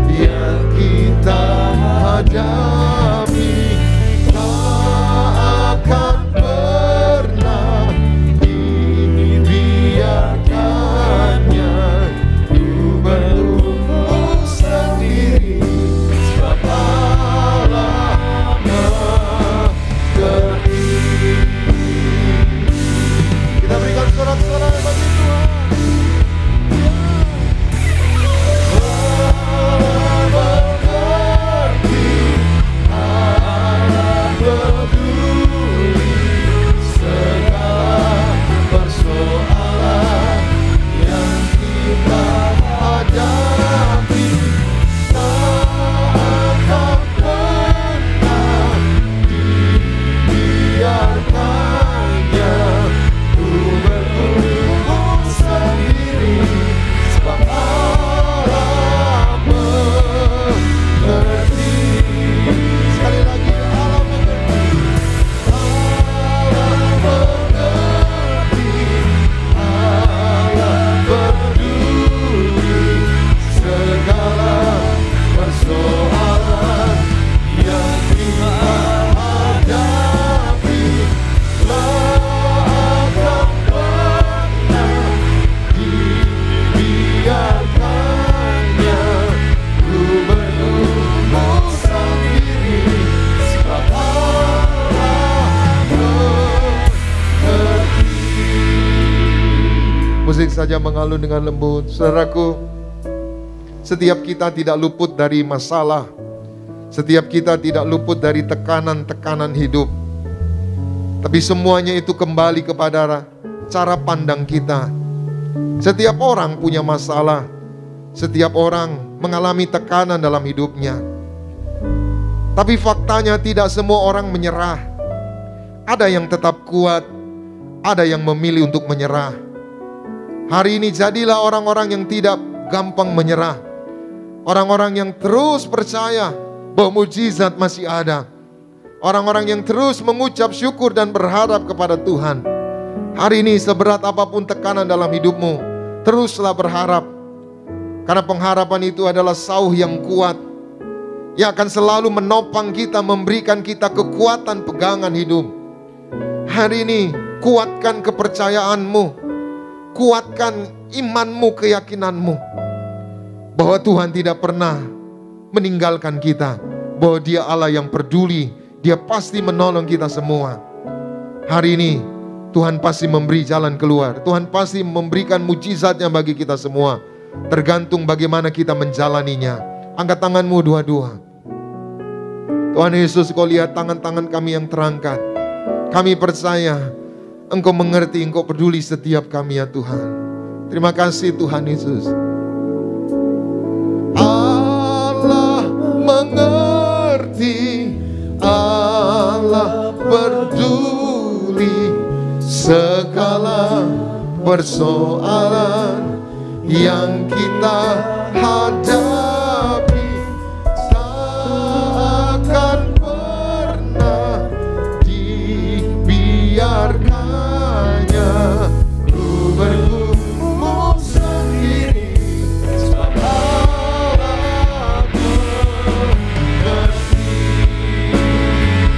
yang kita hadapi. Tak akan pernah dibiarkannya ku bergumul sendiri, sebab Allah mengerti. Kita berikan sorak-sorai bagi Tuhan. Musik saja mengalun dengan lembut. Saudaraku, setiap kita tidak luput dari masalah. Setiap kita tidak luput dari tekanan-tekanan hidup. Tapi semuanya itu kembali kepada cara pandang kita. Setiap orang punya masalah. Setiap orang mengalami tekanan dalam hidupnya. Tapi faktanya tidak semua orang menyerah. Ada yang tetap kuat, ada yang memilih untuk menyerah. Hari ini jadilah orang-orang yang tidak gampang menyerah. Orang-orang yang terus percaya bahwa mujizat masih ada. Orang-orang yang terus mengucap syukur dan berharap kepada Tuhan. Hari ini seberat apapun tekanan dalam hidupmu, teruslah berharap. Karena pengharapan itu adalah sauh yang kuat, yang akan selalu menopang kita, memberikan kita kekuatan pegangan hidup. Hari ini kuatkan kepercayaanmu, kuatkan imanmu, keyakinanmu bahwa Tuhan tidak pernah meninggalkan kita, bahwa Dia Allah yang peduli, Dia pasti menolong kita semua. Hari ini Tuhan pasti memberi jalan keluar, Tuhan pasti memberikan mujizatnya bagi kita semua. Tergantung bagaimana kita menjalaninya. Angkat tanganmu dua-dua. Tuhan Yesus, Kau lihat tangan-tangan kami yang terangkat. Kami percaya Engkau mengerti, Engkau peduli setiap kami ya Tuhan. Terima kasih Tuhan Yesus. Allah mengerti, Allah peduli segala persoalan yang kita hadapi. Tak akan pernah dibiarkannya ku bergumul sendiri, sebab Allah mengerti.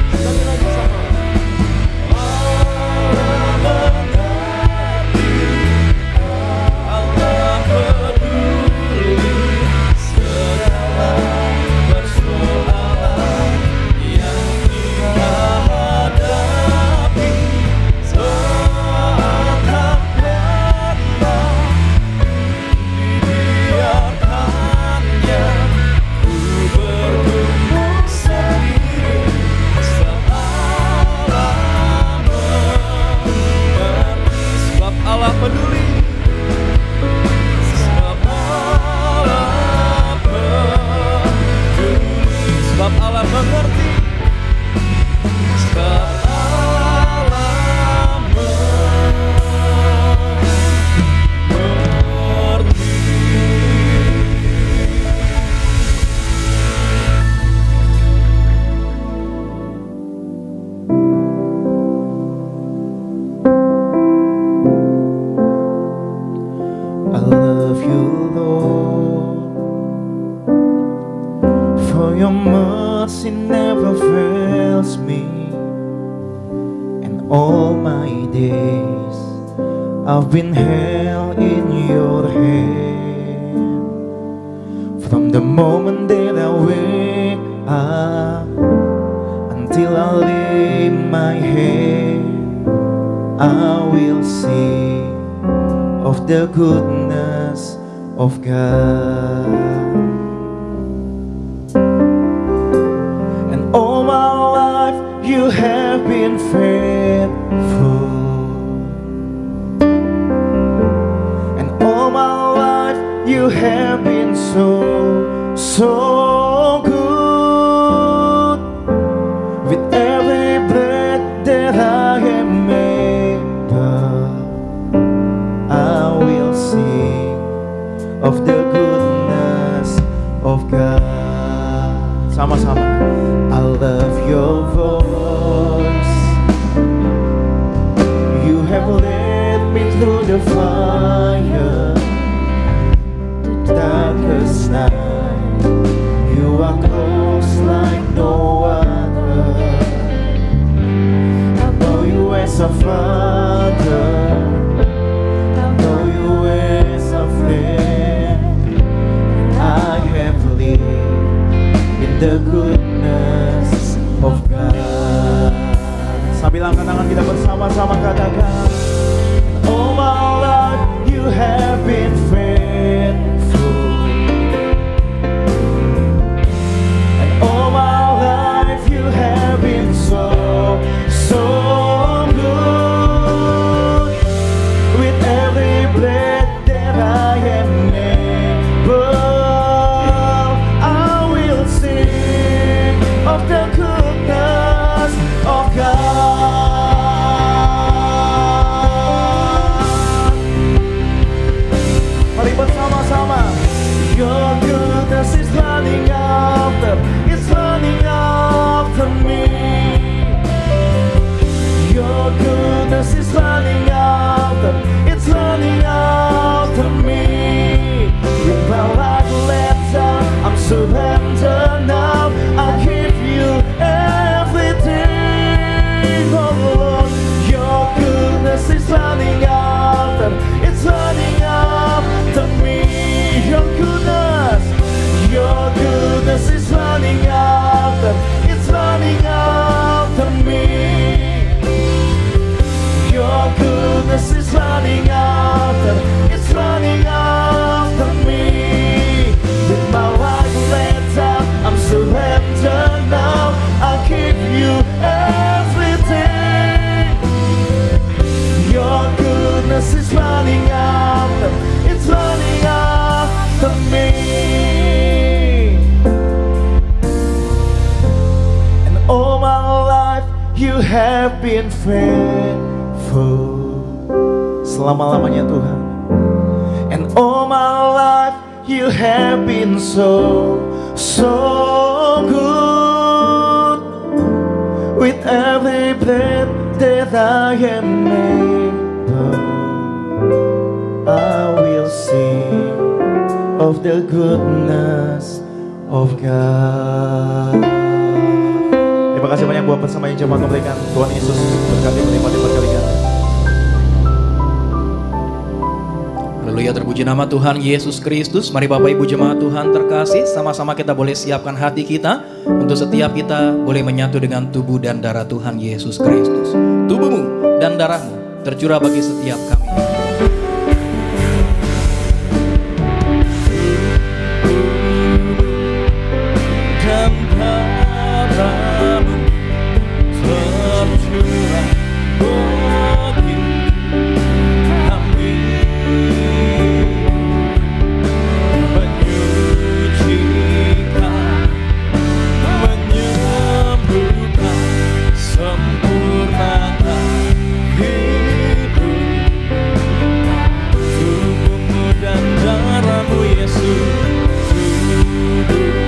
Sekali lagi sama. Allah mengerti, Allah peduli For your mercy never fails me, and all my days I've been held in your hand. From the moment that I wake up until I lay my head, I will sing of the goodness of God. And all my life you have been faithful, and all my life you have been so good. With every breath that I am able, I will sing of the goodness of God. Sama-sama. I love your voice. You have led me through the fire, the darkest night. You are close like no other. I know you as a father, I know you as a friend. I have lived in the goodness of God. Sambil angkat tangan kita bersama-sama katakan, all my life you have been faithful, and all my life you have been so good. With every breath that I am able, I will sing of the goodness of God. Mari bersama-sama. Your goodness is running after, it's running after me. Your goodness is running after, it's running after me. With my life laid down, I'm surrendered now. I give you everything, oh Lord. Your goodness is running after, it's running after me. Your goodness is running after, it's running after me. Your goodness is running after, it's running after me. With my life laid down, I'm surrendered now. I give you everything. Your goodness is running after, it's running after me. And all my life you have been faithful. Selama-lamanya Tuhan. And all my life you have been so good. With every breath that I am able, I will sing of the goodness of God. Terima kasih banyak buat bersama yang jemaat memberikan. Tuhan Yesus berkati menikmati berkali ganda. Haleluya, terpuji nama Tuhan Yesus Kristus. Mari Bapak Ibu jemaat Tuhan terkasih, sama-sama kita boleh siapkan hati kita untuk setiap kita boleh menyatu dengan tubuh dan darah Tuhan Yesus Kristus. Tubuhmu dan darahmu tercurah bagi setiap kami. Dan darahmu tercurah bagi kami, menyucikan, menyembuhkan, sempurnakan hidup. Tubuhmu dan darahmu Yesus.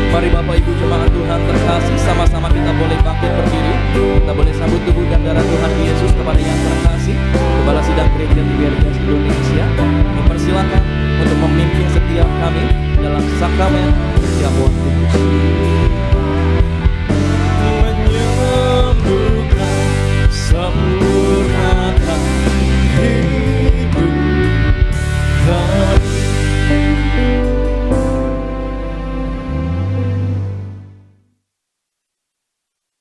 Mari Bapak Ibu jemaat Tuhan terkasih, sama-sama kita boleh bangkit berdiri. Kita boleh sambut tubuh dan darah Tuhan Yesus kepada yang terkasih. Kepala Sidang Gereja TBRGS Indonesia mempersilakan untuk memimpin setiap kami dalam sakramen perjamuan kudus.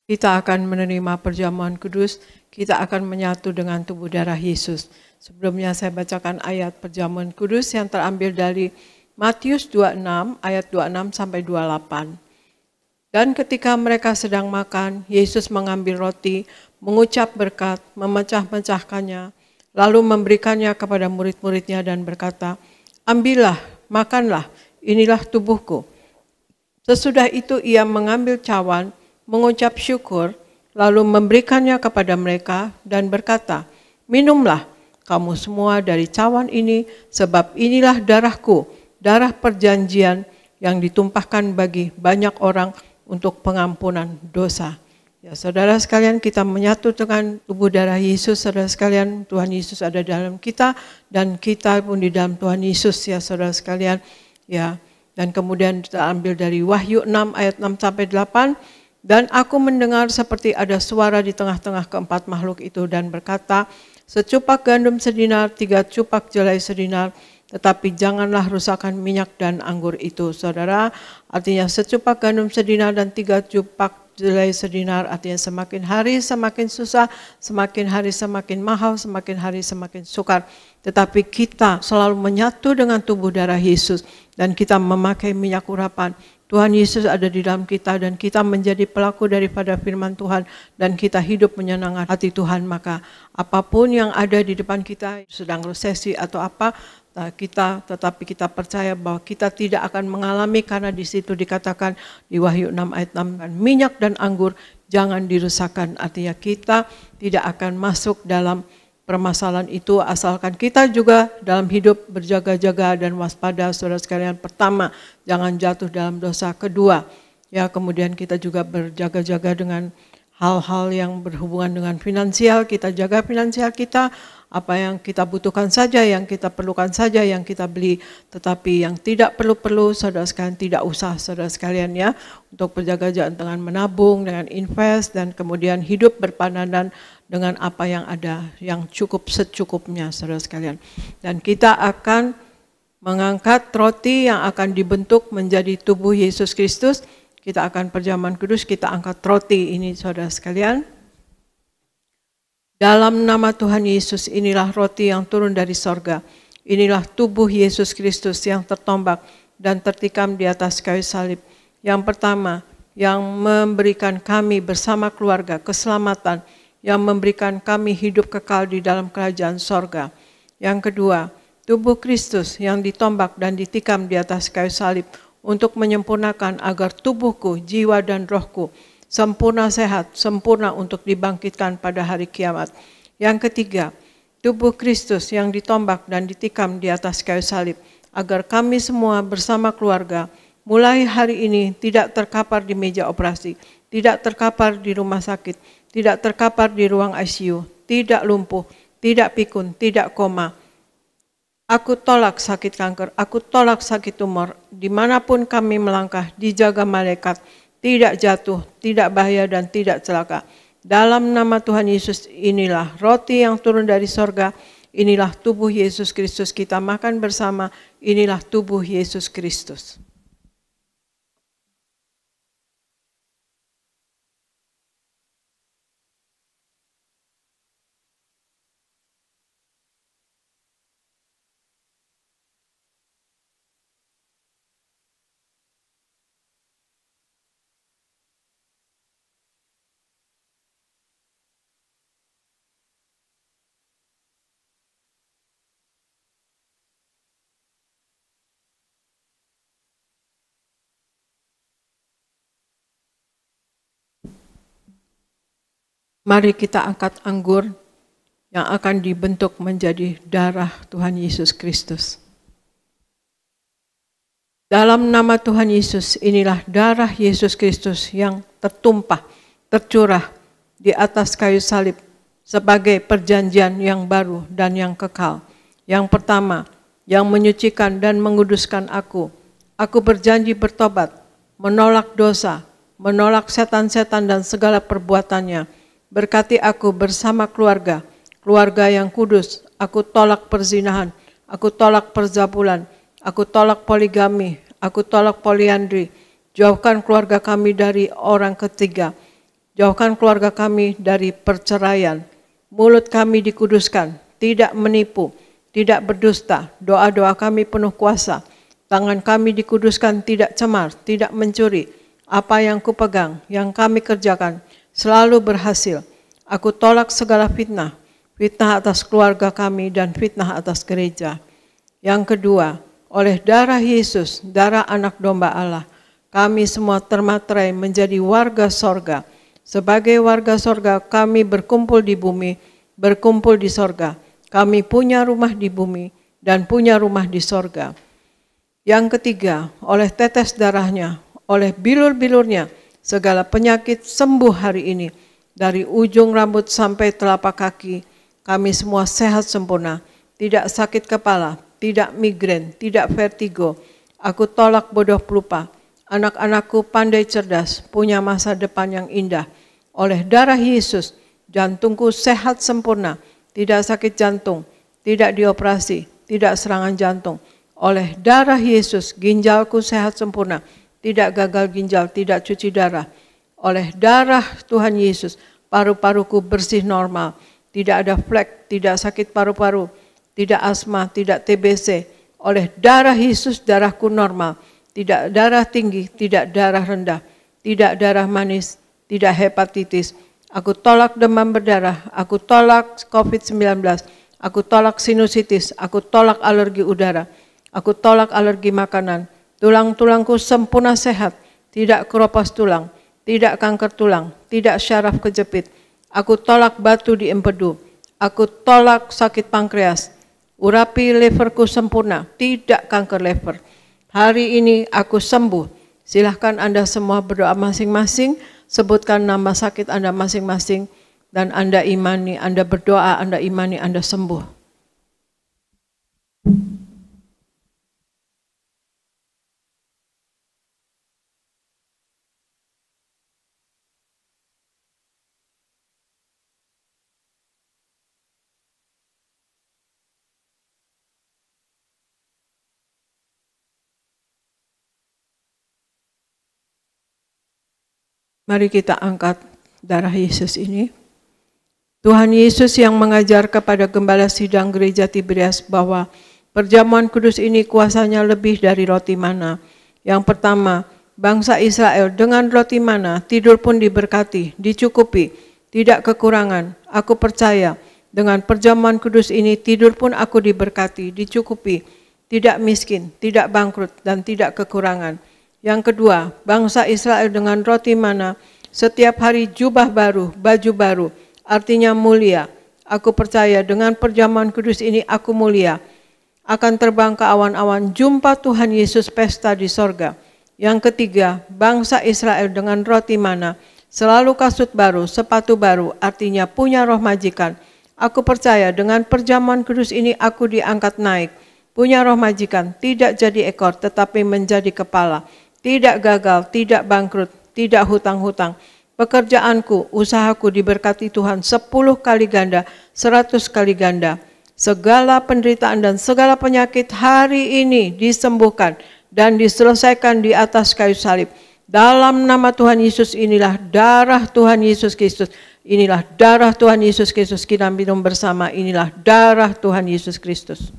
kita akan menerima perjamuan kudus, kita akan menyatu dengan tubuh darah Yesus. Sebelumnya saya bacakan ayat perjamuan kudus yang terambil dari Matius 26 ayat 26 sampai 28. Dan ketika mereka sedang makan, Yesus mengambil roti, mengucap berkat, memecah-mecahkannya, lalu memberikannya kepada murid-muridnya dan berkata, "Ambillah, makanlah, inilah tubuhku." Sesudah itu ia mengambil cawan, mengucap syukur, lalu memberikannya kepada mereka dan berkata, "Minumlah kamu semua dari cawan ini, sebab inilah darahku, darah perjanjian yang ditumpahkan bagi banyak orang untuk pengampunan dosa." Ya, saudara sekalian, kita menyatu dengan tubuh darah Yesus. Saudara sekalian, Tuhan Yesus ada dalam kita dan kita pun di dalam Tuhan Yesus, ya saudara sekalian. Ya, dan kemudian kita ambil dari Wahyu 6 ayat 6 sampai 8. Dan aku mendengar seperti ada suara di tengah-tengah keempat makhluk itu dan berkata, "Secupak gandum sedinar, 3 cupak jelai sedinar, tetapi janganlah rusakkan minyak dan anggur itu." Saudara, artinya secupak gandum sedinar dan 3 cupak jelai sedinar, artinya semakin hari semakin susah, semakin hari semakin mahal, semakin hari semakin sukar. Tetapi kita selalu menyatu dengan tubuh darah Yesus dan kita memakai minyak urapan. Tuhan Yesus ada di dalam kita dan kita menjadi pelaku daripada firman Tuhan dan kita hidup menyenangkan hati Tuhan. Maka apapun yang ada di depan kita, sedang resesi atau apa, tetapi kita percaya bahwa kita tidak akan mengalami, karena di situ dikatakan di Wahyu 6 ayat 6, minyak dan anggur jangan dirusakkan. Artinya kita tidak akan masuk dalam permasalahan itu, asalkan kita juga dalam hidup berjaga-jaga dan waspada. Saudara sekalian, pertama, jangan jatuh dalam dosa. Kedua, ya kemudian kita juga berjaga-jaga dengan hal-hal yang berhubungan dengan finansial. Kita jaga finansial kita, apa yang kita butuhkan saja, yang kita perlukan saja, yang kita beli. Tetapi yang tidak perlu-perlu, saudara sekalian, tidak usah, saudara sekalian, ya, untuk berjaga-jaga dengan menabung, dengan invest, dan kemudian hidup berpandangan dengan apa yang ada, yang cukup secukupnya, saudara sekalian. Dan kita akan mengangkat roti yang akan dibentuk menjadi tubuh Yesus Kristus. Kita akan perjamuan kudus, kita angkat roti ini, saudara sekalian. Dalam nama Tuhan Yesus, inilah roti yang turun dari sorga. Inilah tubuh Yesus Kristus yang tertombak dan tertikam di atas kayu salib. Yang pertama, yang memberikan kami bersama keluarga keselamatan, yang memberikan kami hidup kekal di dalam kerajaan sorga. Yang kedua, tubuh Kristus yang ditombak dan ditikam di atas kayu salib untuk menyempurnakan agar tubuhku, jiwa dan rohku sempurna sehat, sempurna untuk dibangkitkan pada hari kiamat. Yang ketiga, tubuh Kristus yang ditombak dan ditikam di atas kayu salib agar kami semua bersama keluarga mulai hari ini tidak terkapar di meja operasi, tidak terkapar di rumah sakit, tidak terkapar di ruang ICU, tidak lumpuh, tidak pikun, tidak koma. Aku tolak sakit kanker, aku tolak sakit tumor, dimanapun kami melangkah, dijaga malaikat, tidak jatuh, tidak bahaya dan tidak celaka. Dalam nama Tuhan Yesus, inilah roti yang turun dari sorga, inilah tubuh Yesus Kristus, kita makan bersama, inilah tubuh Yesus Kristus. Mari kita angkat anggur yang akan dibentuk menjadi darah Tuhan Yesus Kristus. Dalam nama Tuhan Yesus, inilah darah Yesus Kristus yang tertumpah, tercurah di atas kayu salib sebagai perjanjian yang baru dan yang kekal. Yang pertama, yang menyucikan dan menguduskan aku. Aku berjanji bertobat, menolak dosa, menolak setan-setan dan segala perbuatannya. Berkati aku bersama keluarga, keluarga yang kudus. Aku tolak perzinahan, aku tolak perzabulan, aku tolak poligami, aku tolak poliandri. Jauhkan keluarga kami dari orang ketiga. Jauhkan keluarga kami dari perceraian. Mulut kami dikuduskan, tidak menipu, tidak berdusta. Doa-doa kami penuh kuasa. Tangan kami dikuduskan, tidak cemar, tidak mencuri. Apa yang kupegang, yang kami kerjakan, selalu berhasil. Aku tolak segala fitnah, fitnah atas keluarga kami dan fitnah atas gereja. Yang kedua, oleh darah Yesus, darah anak domba Allah, kami semua termaterai menjadi warga sorga. Sebagai warga sorga, kami berkumpul di bumi, berkumpul di sorga. Kami punya rumah di bumi dan punya rumah di sorga. Yang ketiga, oleh tetes darahnya, oleh bilur-bilurnya, segala penyakit sembuh hari ini. Dari ujung rambut sampai telapak kaki, kami semua sehat sempurna. Tidak sakit kepala, tidak migrain, tidak vertigo. Aku tolak bodoh pelupa. Anak-anakku pandai cerdas, punya masa depan yang indah. Oleh darah Yesus, jantungku sehat sempurna. Tidak sakit jantung, tidak dioperasi, tidak serangan jantung. Oleh darah Yesus, ginjalku sehat sempurna. Tidak gagal ginjal, tidak cuci darah. Oleh darah Tuhan Yesus, paru-paruku bersih normal. Tidak ada flek, tidak sakit paru-paru, tidak asma, tidak TBC. Oleh darah Yesus, darahku normal. Tidak darah tinggi, tidak darah rendah, tidak darah manis, tidak hepatitis. Aku tolak demam berdarah, aku tolak COVID-19, aku tolak sinusitis, aku tolak alergi udara, aku tolak alergi makanan. Tulang-tulangku sempurna sehat, tidak keropos tulang, tidak kanker tulang, tidak syaraf kejepit. Aku tolak batu di empedu, aku tolak sakit pankreas. Urapi leverku sempurna, tidak kanker lever. Hari ini aku sembuh. Silahkan Anda semua berdoa masing-masing, sebutkan nama sakit Anda masing-masing, dan Anda imani, Anda berdoa, Anda imani, Anda sembuh. Mari kita angkat darah Yesus ini. Tuhan Yesus yang mengajar kepada gembala sidang gereja Tiberias bahwa perjamuan kudus ini kuasanya lebih dari roti mana. Yang pertama, bangsa Israel dengan roti mana tidur pun diberkati, dicukupi, tidak kekurangan. Aku percaya dengan perjamuan kudus ini tidur pun aku diberkati, dicukupi, tidak miskin, tidak bangkrut, dan tidak kekurangan. Yang kedua, bangsa Israel dengan roti mana, setiap hari jubah baru, baju baru, artinya mulia. Aku percaya dengan perjamuan kudus ini aku mulia. Akan terbang ke awan-awan, jumpa Tuhan Yesus pesta di sorga. Yang ketiga, bangsa Israel dengan roti mana, selalu kasut baru, sepatu baru, artinya punya roh majikan. Aku percaya dengan perjamuan kudus ini aku diangkat naik. Punya roh majikan, tidak jadi ekor tetapi menjadi kepala. Tidak gagal, tidak bangkrut, tidak hutang-hutang. Pekerjaanku, usahaku diberkati Tuhan 10 kali ganda, 100 kali ganda. Segala penderitaan dan segala penyakit hari ini disembuhkan dan diselesaikan di atas kayu salib. Dalam nama Tuhan Yesus inilah darah Tuhan Yesus Kristus. Inilah darah Tuhan Yesus Kristus. Kita minum bersama, inilah darah Tuhan Yesus Kristus.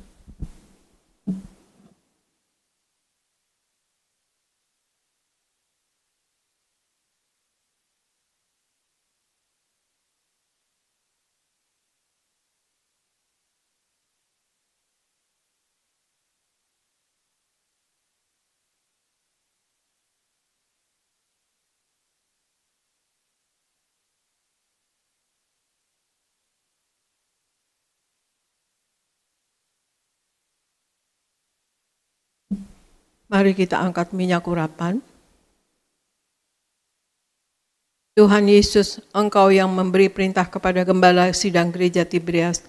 Mari kita angkat minyak urapan. Tuhan Yesus, Engkau yang memberi perintah kepada gembala sidang gereja Tiberias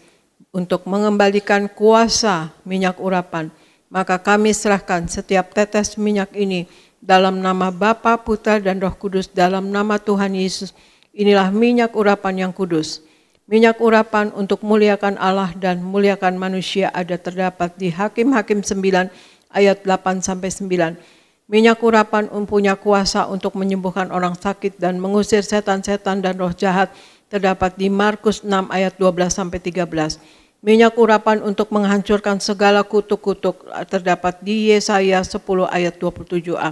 untuk mengembalikan kuasa minyak urapan. Maka kami serahkan setiap tetes minyak ini dalam nama Bapa, Putra, dan Roh Kudus, dalam nama Tuhan Yesus. Inilah minyak urapan yang kudus. Minyak urapan untuk muliakan Allah dan muliakan manusia ada terdapat di Hakim-Hakim 9 ayat 8-9. Minyak urapan punya kuasa untuk menyembuhkan orang sakit dan mengusir setan-setan dan roh jahat, terdapat di Markus 6 ayat 12-13. Minyak urapan untuk menghancurkan segala kutuk-kutuk, terdapat di Yesaya 10 ayat 27a.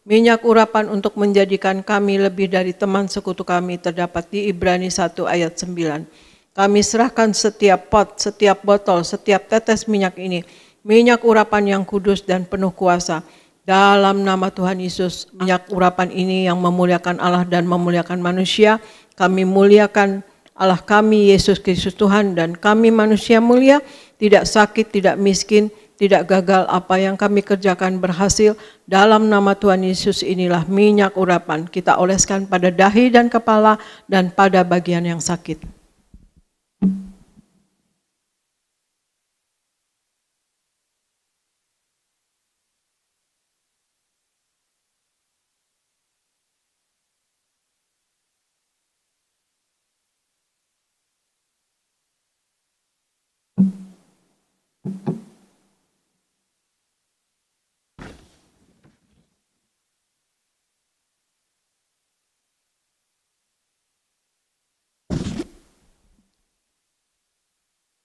Minyak urapan untuk menjadikan kami lebih dari teman sekutu kami, terdapat di Ibrani 1 ayat 9. Kami serahkan setiap pot, setiap botol, setiap tetes minyak ini, minyak urapan yang kudus dan penuh kuasa. Dalam nama Tuhan Yesus, minyak urapan ini yang memuliakan Allah dan memuliakan manusia, kami muliakan Allah kami, Yesus Kristus Tuhan, dan kami manusia mulia, tidak sakit, tidak miskin, tidak gagal, apa yang kami kerjakan berhasil. Dalam nama Tuhan Yesus inilah minyak urapan, kita oleskan pada dahi dan kepala dan pada bagian yang sakit.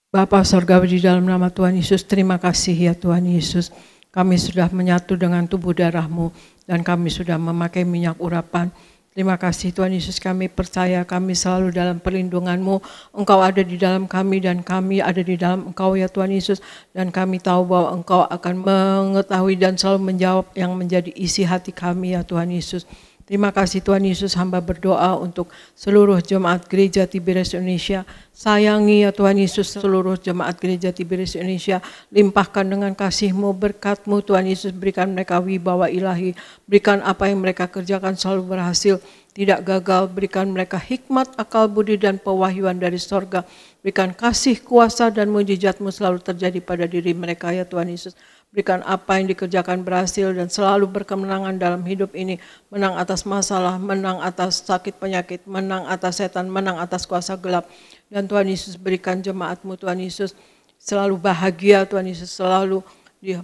Bapa Sorgawi di dalam nama Tuhan Yesus, terima kasih ya Tuhan Yesus. Kami sudah menyatu dengan tubuh darah-Mu dan kami sudah memakai minyak urapan. Terima kasih Tuhan Yesus, kami percaya kami selalu dalam perlindungan-Mu. Engkau ada di dalam kami dan kami ada di dalam Engkau ya Tuhan Yesus. Dan kami tahu bahwa Engkau akan mengetahui dan selalu menjawab yang menjadi isi hati kami ya Tuhan Yesus. Terima kasih Tuhan Yesus, hamba berdoa untuk seluruh jemaat gereja Tiberias Indonesia. Sayangi ya Tuhan Yesus seluruh jemaat gereja Tiberias Indonesia. Limpahkan dengan kasih-Mu, berkat-Mu Tuhan Yesus, berikan mereka wibawa ilahi. Berikan apa yang mereka kerjakan selalu berhasil, tidak gagal. Berikan mereka hikmat, akal budi dan pewahyuan dari sorga. Berikan kasih, kuasa dan mujizat-Mu selalu terjadi pada diri mereka ya Tuhan Yesus. Berikan apa yang dikerjakan berhasil dan selalu berkemenangan dalam hidup ini. Menang atas masalah, menang atas sakit penyakit, menang atas setan, menang atas kuasa gelap. Dan Tuhan Yesus berikan jemaat-Mu Tuhan Yesus selalu bahagia Tuhan Yesus, selalu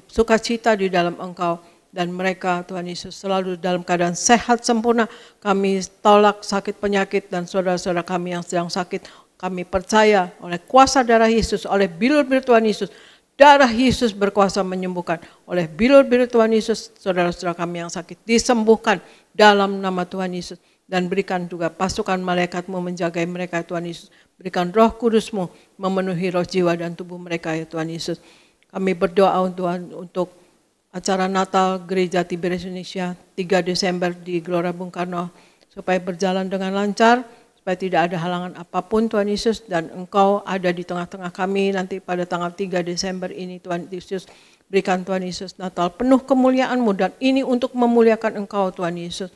sukacita di dalam Engkau. Dan mereka Tuhan Yesus selalu dalam keadaan sehat sempurna. Kami tolak sakit penyakit dan saudara-saudara kami yang sedang sakit. Kami percaya oleh kuasa darah Yesus, oleh bilur-bilur Tuhan Yesus, darah Yesus berkuasa menyembuhkan. Oleh bilur-bilur Tuhan Yesus, saudara-saudara kami yang sakit disembuhkan dalam nama Tuhan Yesus. Dan berikan juga pasukan malaikat-Mu menjagai mereka Tuhan Yesus. Berikan roh kudus-Mu memenuhi roh jiwa dan tubuh mereka ya Tuhan Yesus. Kami berdoa Tuhan untuk acara Natal Gereja Tiberias Indonesia 3 Desember di Gelora Bung Karno. Supaya berjalan dengan lancar, supaya tidak ada halangan apapun Tuhan Yesus, dan Engkau ada di tengah-tengah kami nanti pada tanggal 3 Desember ini Tuhan Yesus. Berikan Tuhan Yesus Natal penuh kemuliaan-Mu, dan ini untuk memuliakan Engkau Tuhan Yesus.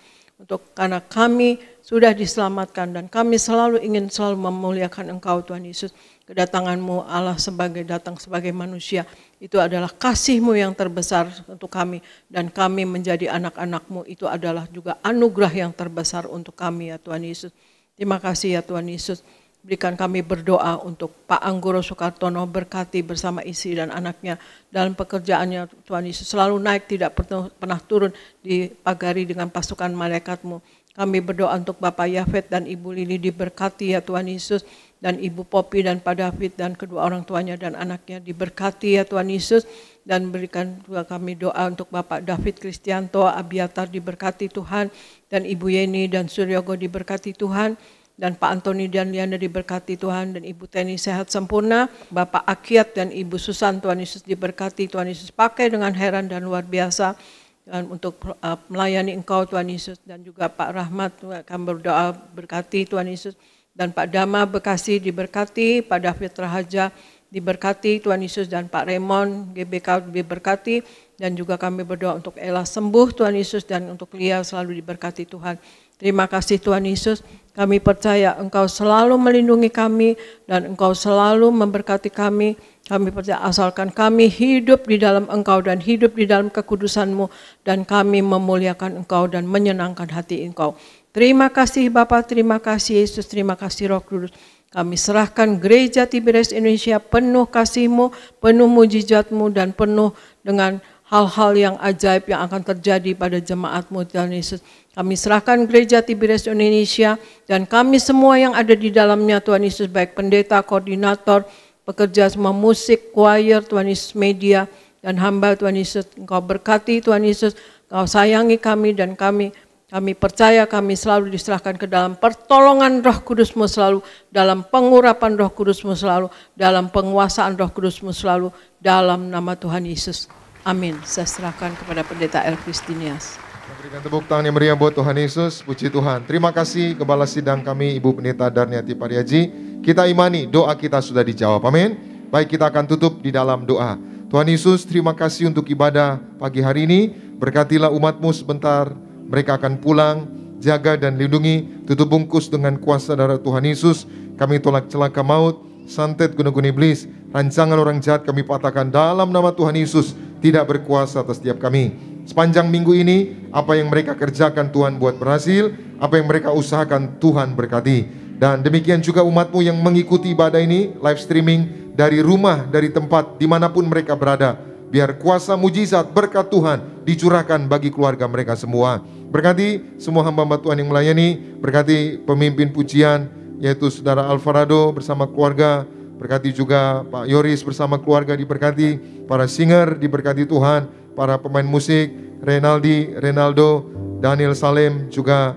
Karena kami sudah diselamatkan dan kami ingin selalu memuliakan Engkau Tuhan Yesus. Kedatangan-Mu Allah datang sebagai manusia, itu adalah kasih-Mu yang terbesar untuk kami. Dan kami menjadi anak-anak-Mu, itu adalah juga anugerah yang terbesar untuk kami ya Tuhan Yesus. Terima kasih ya Tuhan Yesus. Berikan kami berdoa untuk Pak Anggoro Soekartono, berkati bersama istri dan anaknya dalam pekerjaannya Tuhan Yesus. Selalu naik, tidak pernah turun, dipagari dengan pasukan malaikat-Mu. Kami berdoa untuk Bapak Yafet dan Ibu Lili, diberkati ya Tuhan Yesus. Dan Ibu Popi dan Pak David dan kedua orang tuanya dan anaknya diberkati ya Tuhan Yesus. Dan berikan juga kami doa untuk Bapak David Kristianto Abiatar, diberkati Tuhan. Dan Ibu Yeni dan Suryogo diberkati Tuhan. Dan Pak Antoni dan Liana diberkati Tuhan. Dan Ibu Teni sehat sempurna. Bapak Akiat dan Ibu Susan Tuhan Yesus diberkati. Tuhan Yesus pakai dengan heran dan luar biasa. Dan untuk melayani Engkau Tuhan Yesus. Dan juga Pak Rahmat kami berdoa berkati Tuhan Yesus. Dan Pak Dama Bekasi diberkati. Pak David Rahaja diberkati Tuhan Yesus. Dan Pak Raymond GBK diberkati. Dan juga kami berdoa untuk Ella sembuh Tuhan Yesus. Dan untuk Lia selalu diberkati Tuhan. Terima kasih Tuhan Yesus. Kami percaya Engkau selalu melindungi kami dan Engkau selalu memberkati kami. Kami percaya asalkan kami hidup di dalam Engkau dan hidup di dalam kekudusan-Mu, dan kami memuliakan Engkau dan menyenangkan hati Engkau. Terima kasih Bapa, terima kasih Yesus, terima kasih Roh Kudus. Kami serahkan gereja Tiberias Indonesia penuh kasih-Mu, penuh mujizat-Mu, dan penuh dengan hal-hal yang ajaib yang akan terjadi pada jemaat-Mu Tuhan Yesus. Kami serahkan gereja Tiberias Indonesia dan kami semua yang ada di dalamnya Tuhan Yesus, baik pendeta, koordinator, pekerja semua musik, choir, Tuhan Yesus, media, dan hamba Tuhan Yesus. Engkau berkati Tuhan Yesus, Engkau sayangi kami, dan kami percaya kami selalu diserahkan ke dalam pertolongan Roh Kudus-Mu selalu, dalam pengurapan Roh Kudus-Mu selalu, dalam penguasaan Roh Kudus-Mu selalu, dalam nama Tuhan Yesus. Amin. Saya serahkan kepada Pendeta Elkristinias. Berikan tepuk tangan yang meriah buat Tuhan Yesus. Puji Tuhan. Terima kasih Gembala Sidang kami Ibu Pendeta Darniati Pariaji. Kita imani doa kita sudah dijawab. Amin. Baik, kita akan tutup di dalam doa. Tuhan Yesus, terima kasih untuk ibadah pagi hari ini. Berkatilah umat-Mu sebentar. Mereka akan pulang. Jaga dan lindungi. Tutup bungkus dengan kuasa darah Tuhan Yesus. Kami tolak celaka maut, santet gunung-gunung iblis, rancangan orang jahat kami patahkan dalam nama Tuhan Yesus. Tidak berkuasa atas setiap kami. Sepanjang minggu ini, apa yang mereka kerjakan Tuhan buat berhasil, apa yang mereka usahakan Tuhan berkati. Dan demikian juga umat-Mu yang mengikuti ibadah ini, live streaming, dari rumah, dari tempat, dimanapun mereka berada. Biar kuasa mujizat berkat Tuhan dicurahkan bagi keluarga mereka semua. Berkati semua hamba-hamba Tuhan yang melayani, berkati pemimpin pujian, yaitu Saudara Alvarado bersama keluarga. Berkati juga Pak Yoris bersama keluarga diberkati, para singer diberkati Tuhan, para pemain musik, Renaldo, Daniel Salem, juga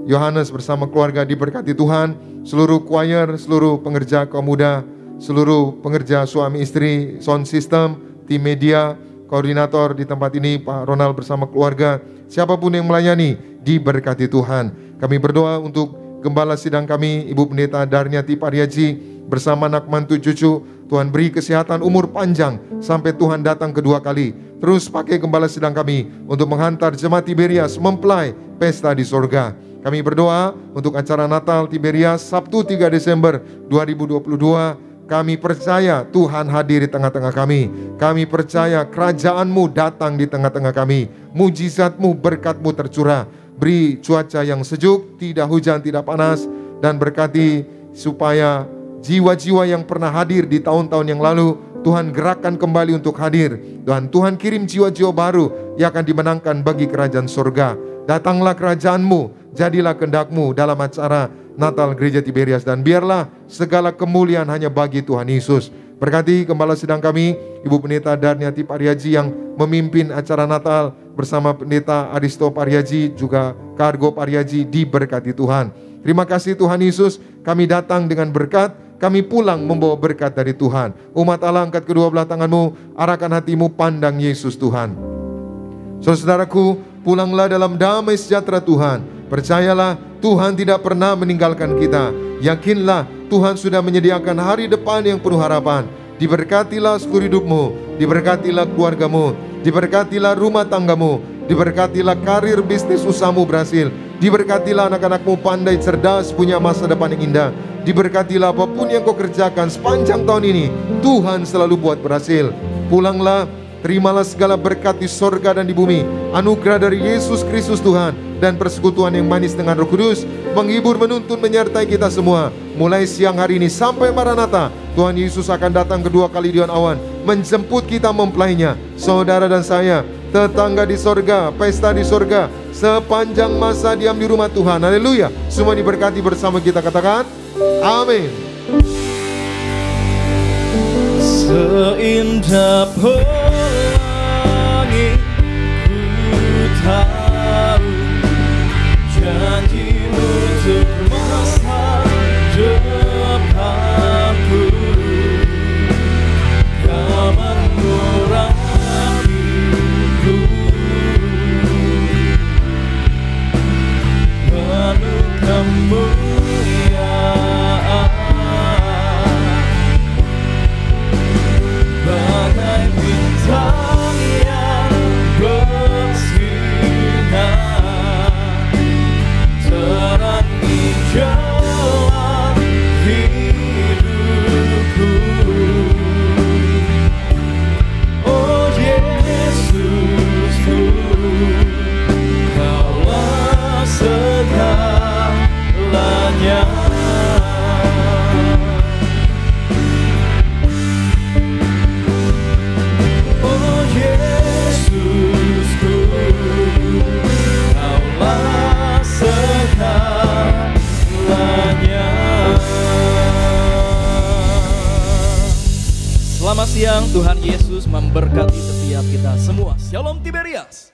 Yohanes bersama keluarga diberkati Tuhan, seluruh choir, seluruh pengerja kaum muda, seluruh pengerja suami istri, sound system, tim media, koordinator di tempat ini, Pak Ronald bersama keluarga, siapapun yang melayani diberkati Tuhan. Kami berdoa untuk Gembala Sidang kami, Ibu Pendeta Darniati Pariaji, bersama anak mantu cucu. Tuhan beri kesehatan umur panjang sampai Tuhan datang kedua kali. Terus pakai Gembala Sidang kami untuk menghantar jemaat Tiberias mempelai pesta di sorga. Kami berdoa untuk acara Natal Tiberias Sabtu 3 Desember 2022. Kami percaya Tuhan hadir di tengah-tengah kami. Kami percaya kerajaan-Mu datang di tengah-tengah kami. Mujizat-Mu, berkat-Mu tercurah. Beri cuaca yang sejuk, tidak hujan, tidak panas, dan berkati supaya jiwa-jiwa yang pernah hadir di tahun-tahun yang lalu, Tuhan gerakkan kembali untuk hadir. Dan Tuhan kirim jiwa-jiwa baru yang akan dimenangkan bagi kerajaan surga. Datanglah kerajaan-Mu, jadilah kehendak-Mu dalam acara Natal Gereja Tiberias, dan biarlah segala kemuliaan hanya bagi Tuhan Yesus. Berkati Gembala Sidang kami, Ibu Pendeta Darniati Pariaji yang memimpin acara Natal bersama Pendeta Aristo Pariaji, juga Kargo Pariaji, diberkati Tuhan. Terima kasih Tuhan Yesus, kami datang dengan berkat, kami pulang membawa berkat dari Tuhan. Umat Allah, angkat kedua belah tangan-Mu, arahkan hatimu, pandang Yesus Tuhan. Saudaraku, pulanglah dalam damai sejahtera Tuhan. Percayalah, Tuhan tidak pernah meninggalkan kita. Yakinlah, Tuhan sudah menyediakan hari depan yang penuh harapan. Diberkatilah seluruh hidupmu, diberkatilah keluargamu, diberkatilah rumah tanggamu, diberkatilah karir bisnis usahamu berhasil, diberkatilah anak-anakmu pandai cerdas, punya masa depan yang indah, diberkatilah apapun yang kau kerjakan sepanjang tahun ini, Tuhan selalu buat berhasil. Pulanglah, terimalah segala berkat di sorga dan di bumi, anugerah dari Yesus Kristus Tuhan, dan persekutuan yang manis dengan Roh Kudus, menghibur, menuntun, menyertai kita semua. Mulai siang hari ini sampai Maranatha, Tuhan Yesus akan datang kedua kali di awan, menjemput kita mempelainya. Saudara dan saya, tetangga di sorga, pesta di sorga, sepanjang masa diam di rumah Tuhan. Haleluya. Semua diberkati bersama kita, katakan amin. Seindah pelangi ku tahu janji-Mu untuk masa depanku, Kau mengurapiku penuh kemuliaan, bagai bintang yang bersinar, terangi jalan hidupku. segalanya. Oh Yesusku, Kaulah segalanya. Selamat siang, Tuhan Yesus memberkati setiap kita semua. Shalom Tiberias.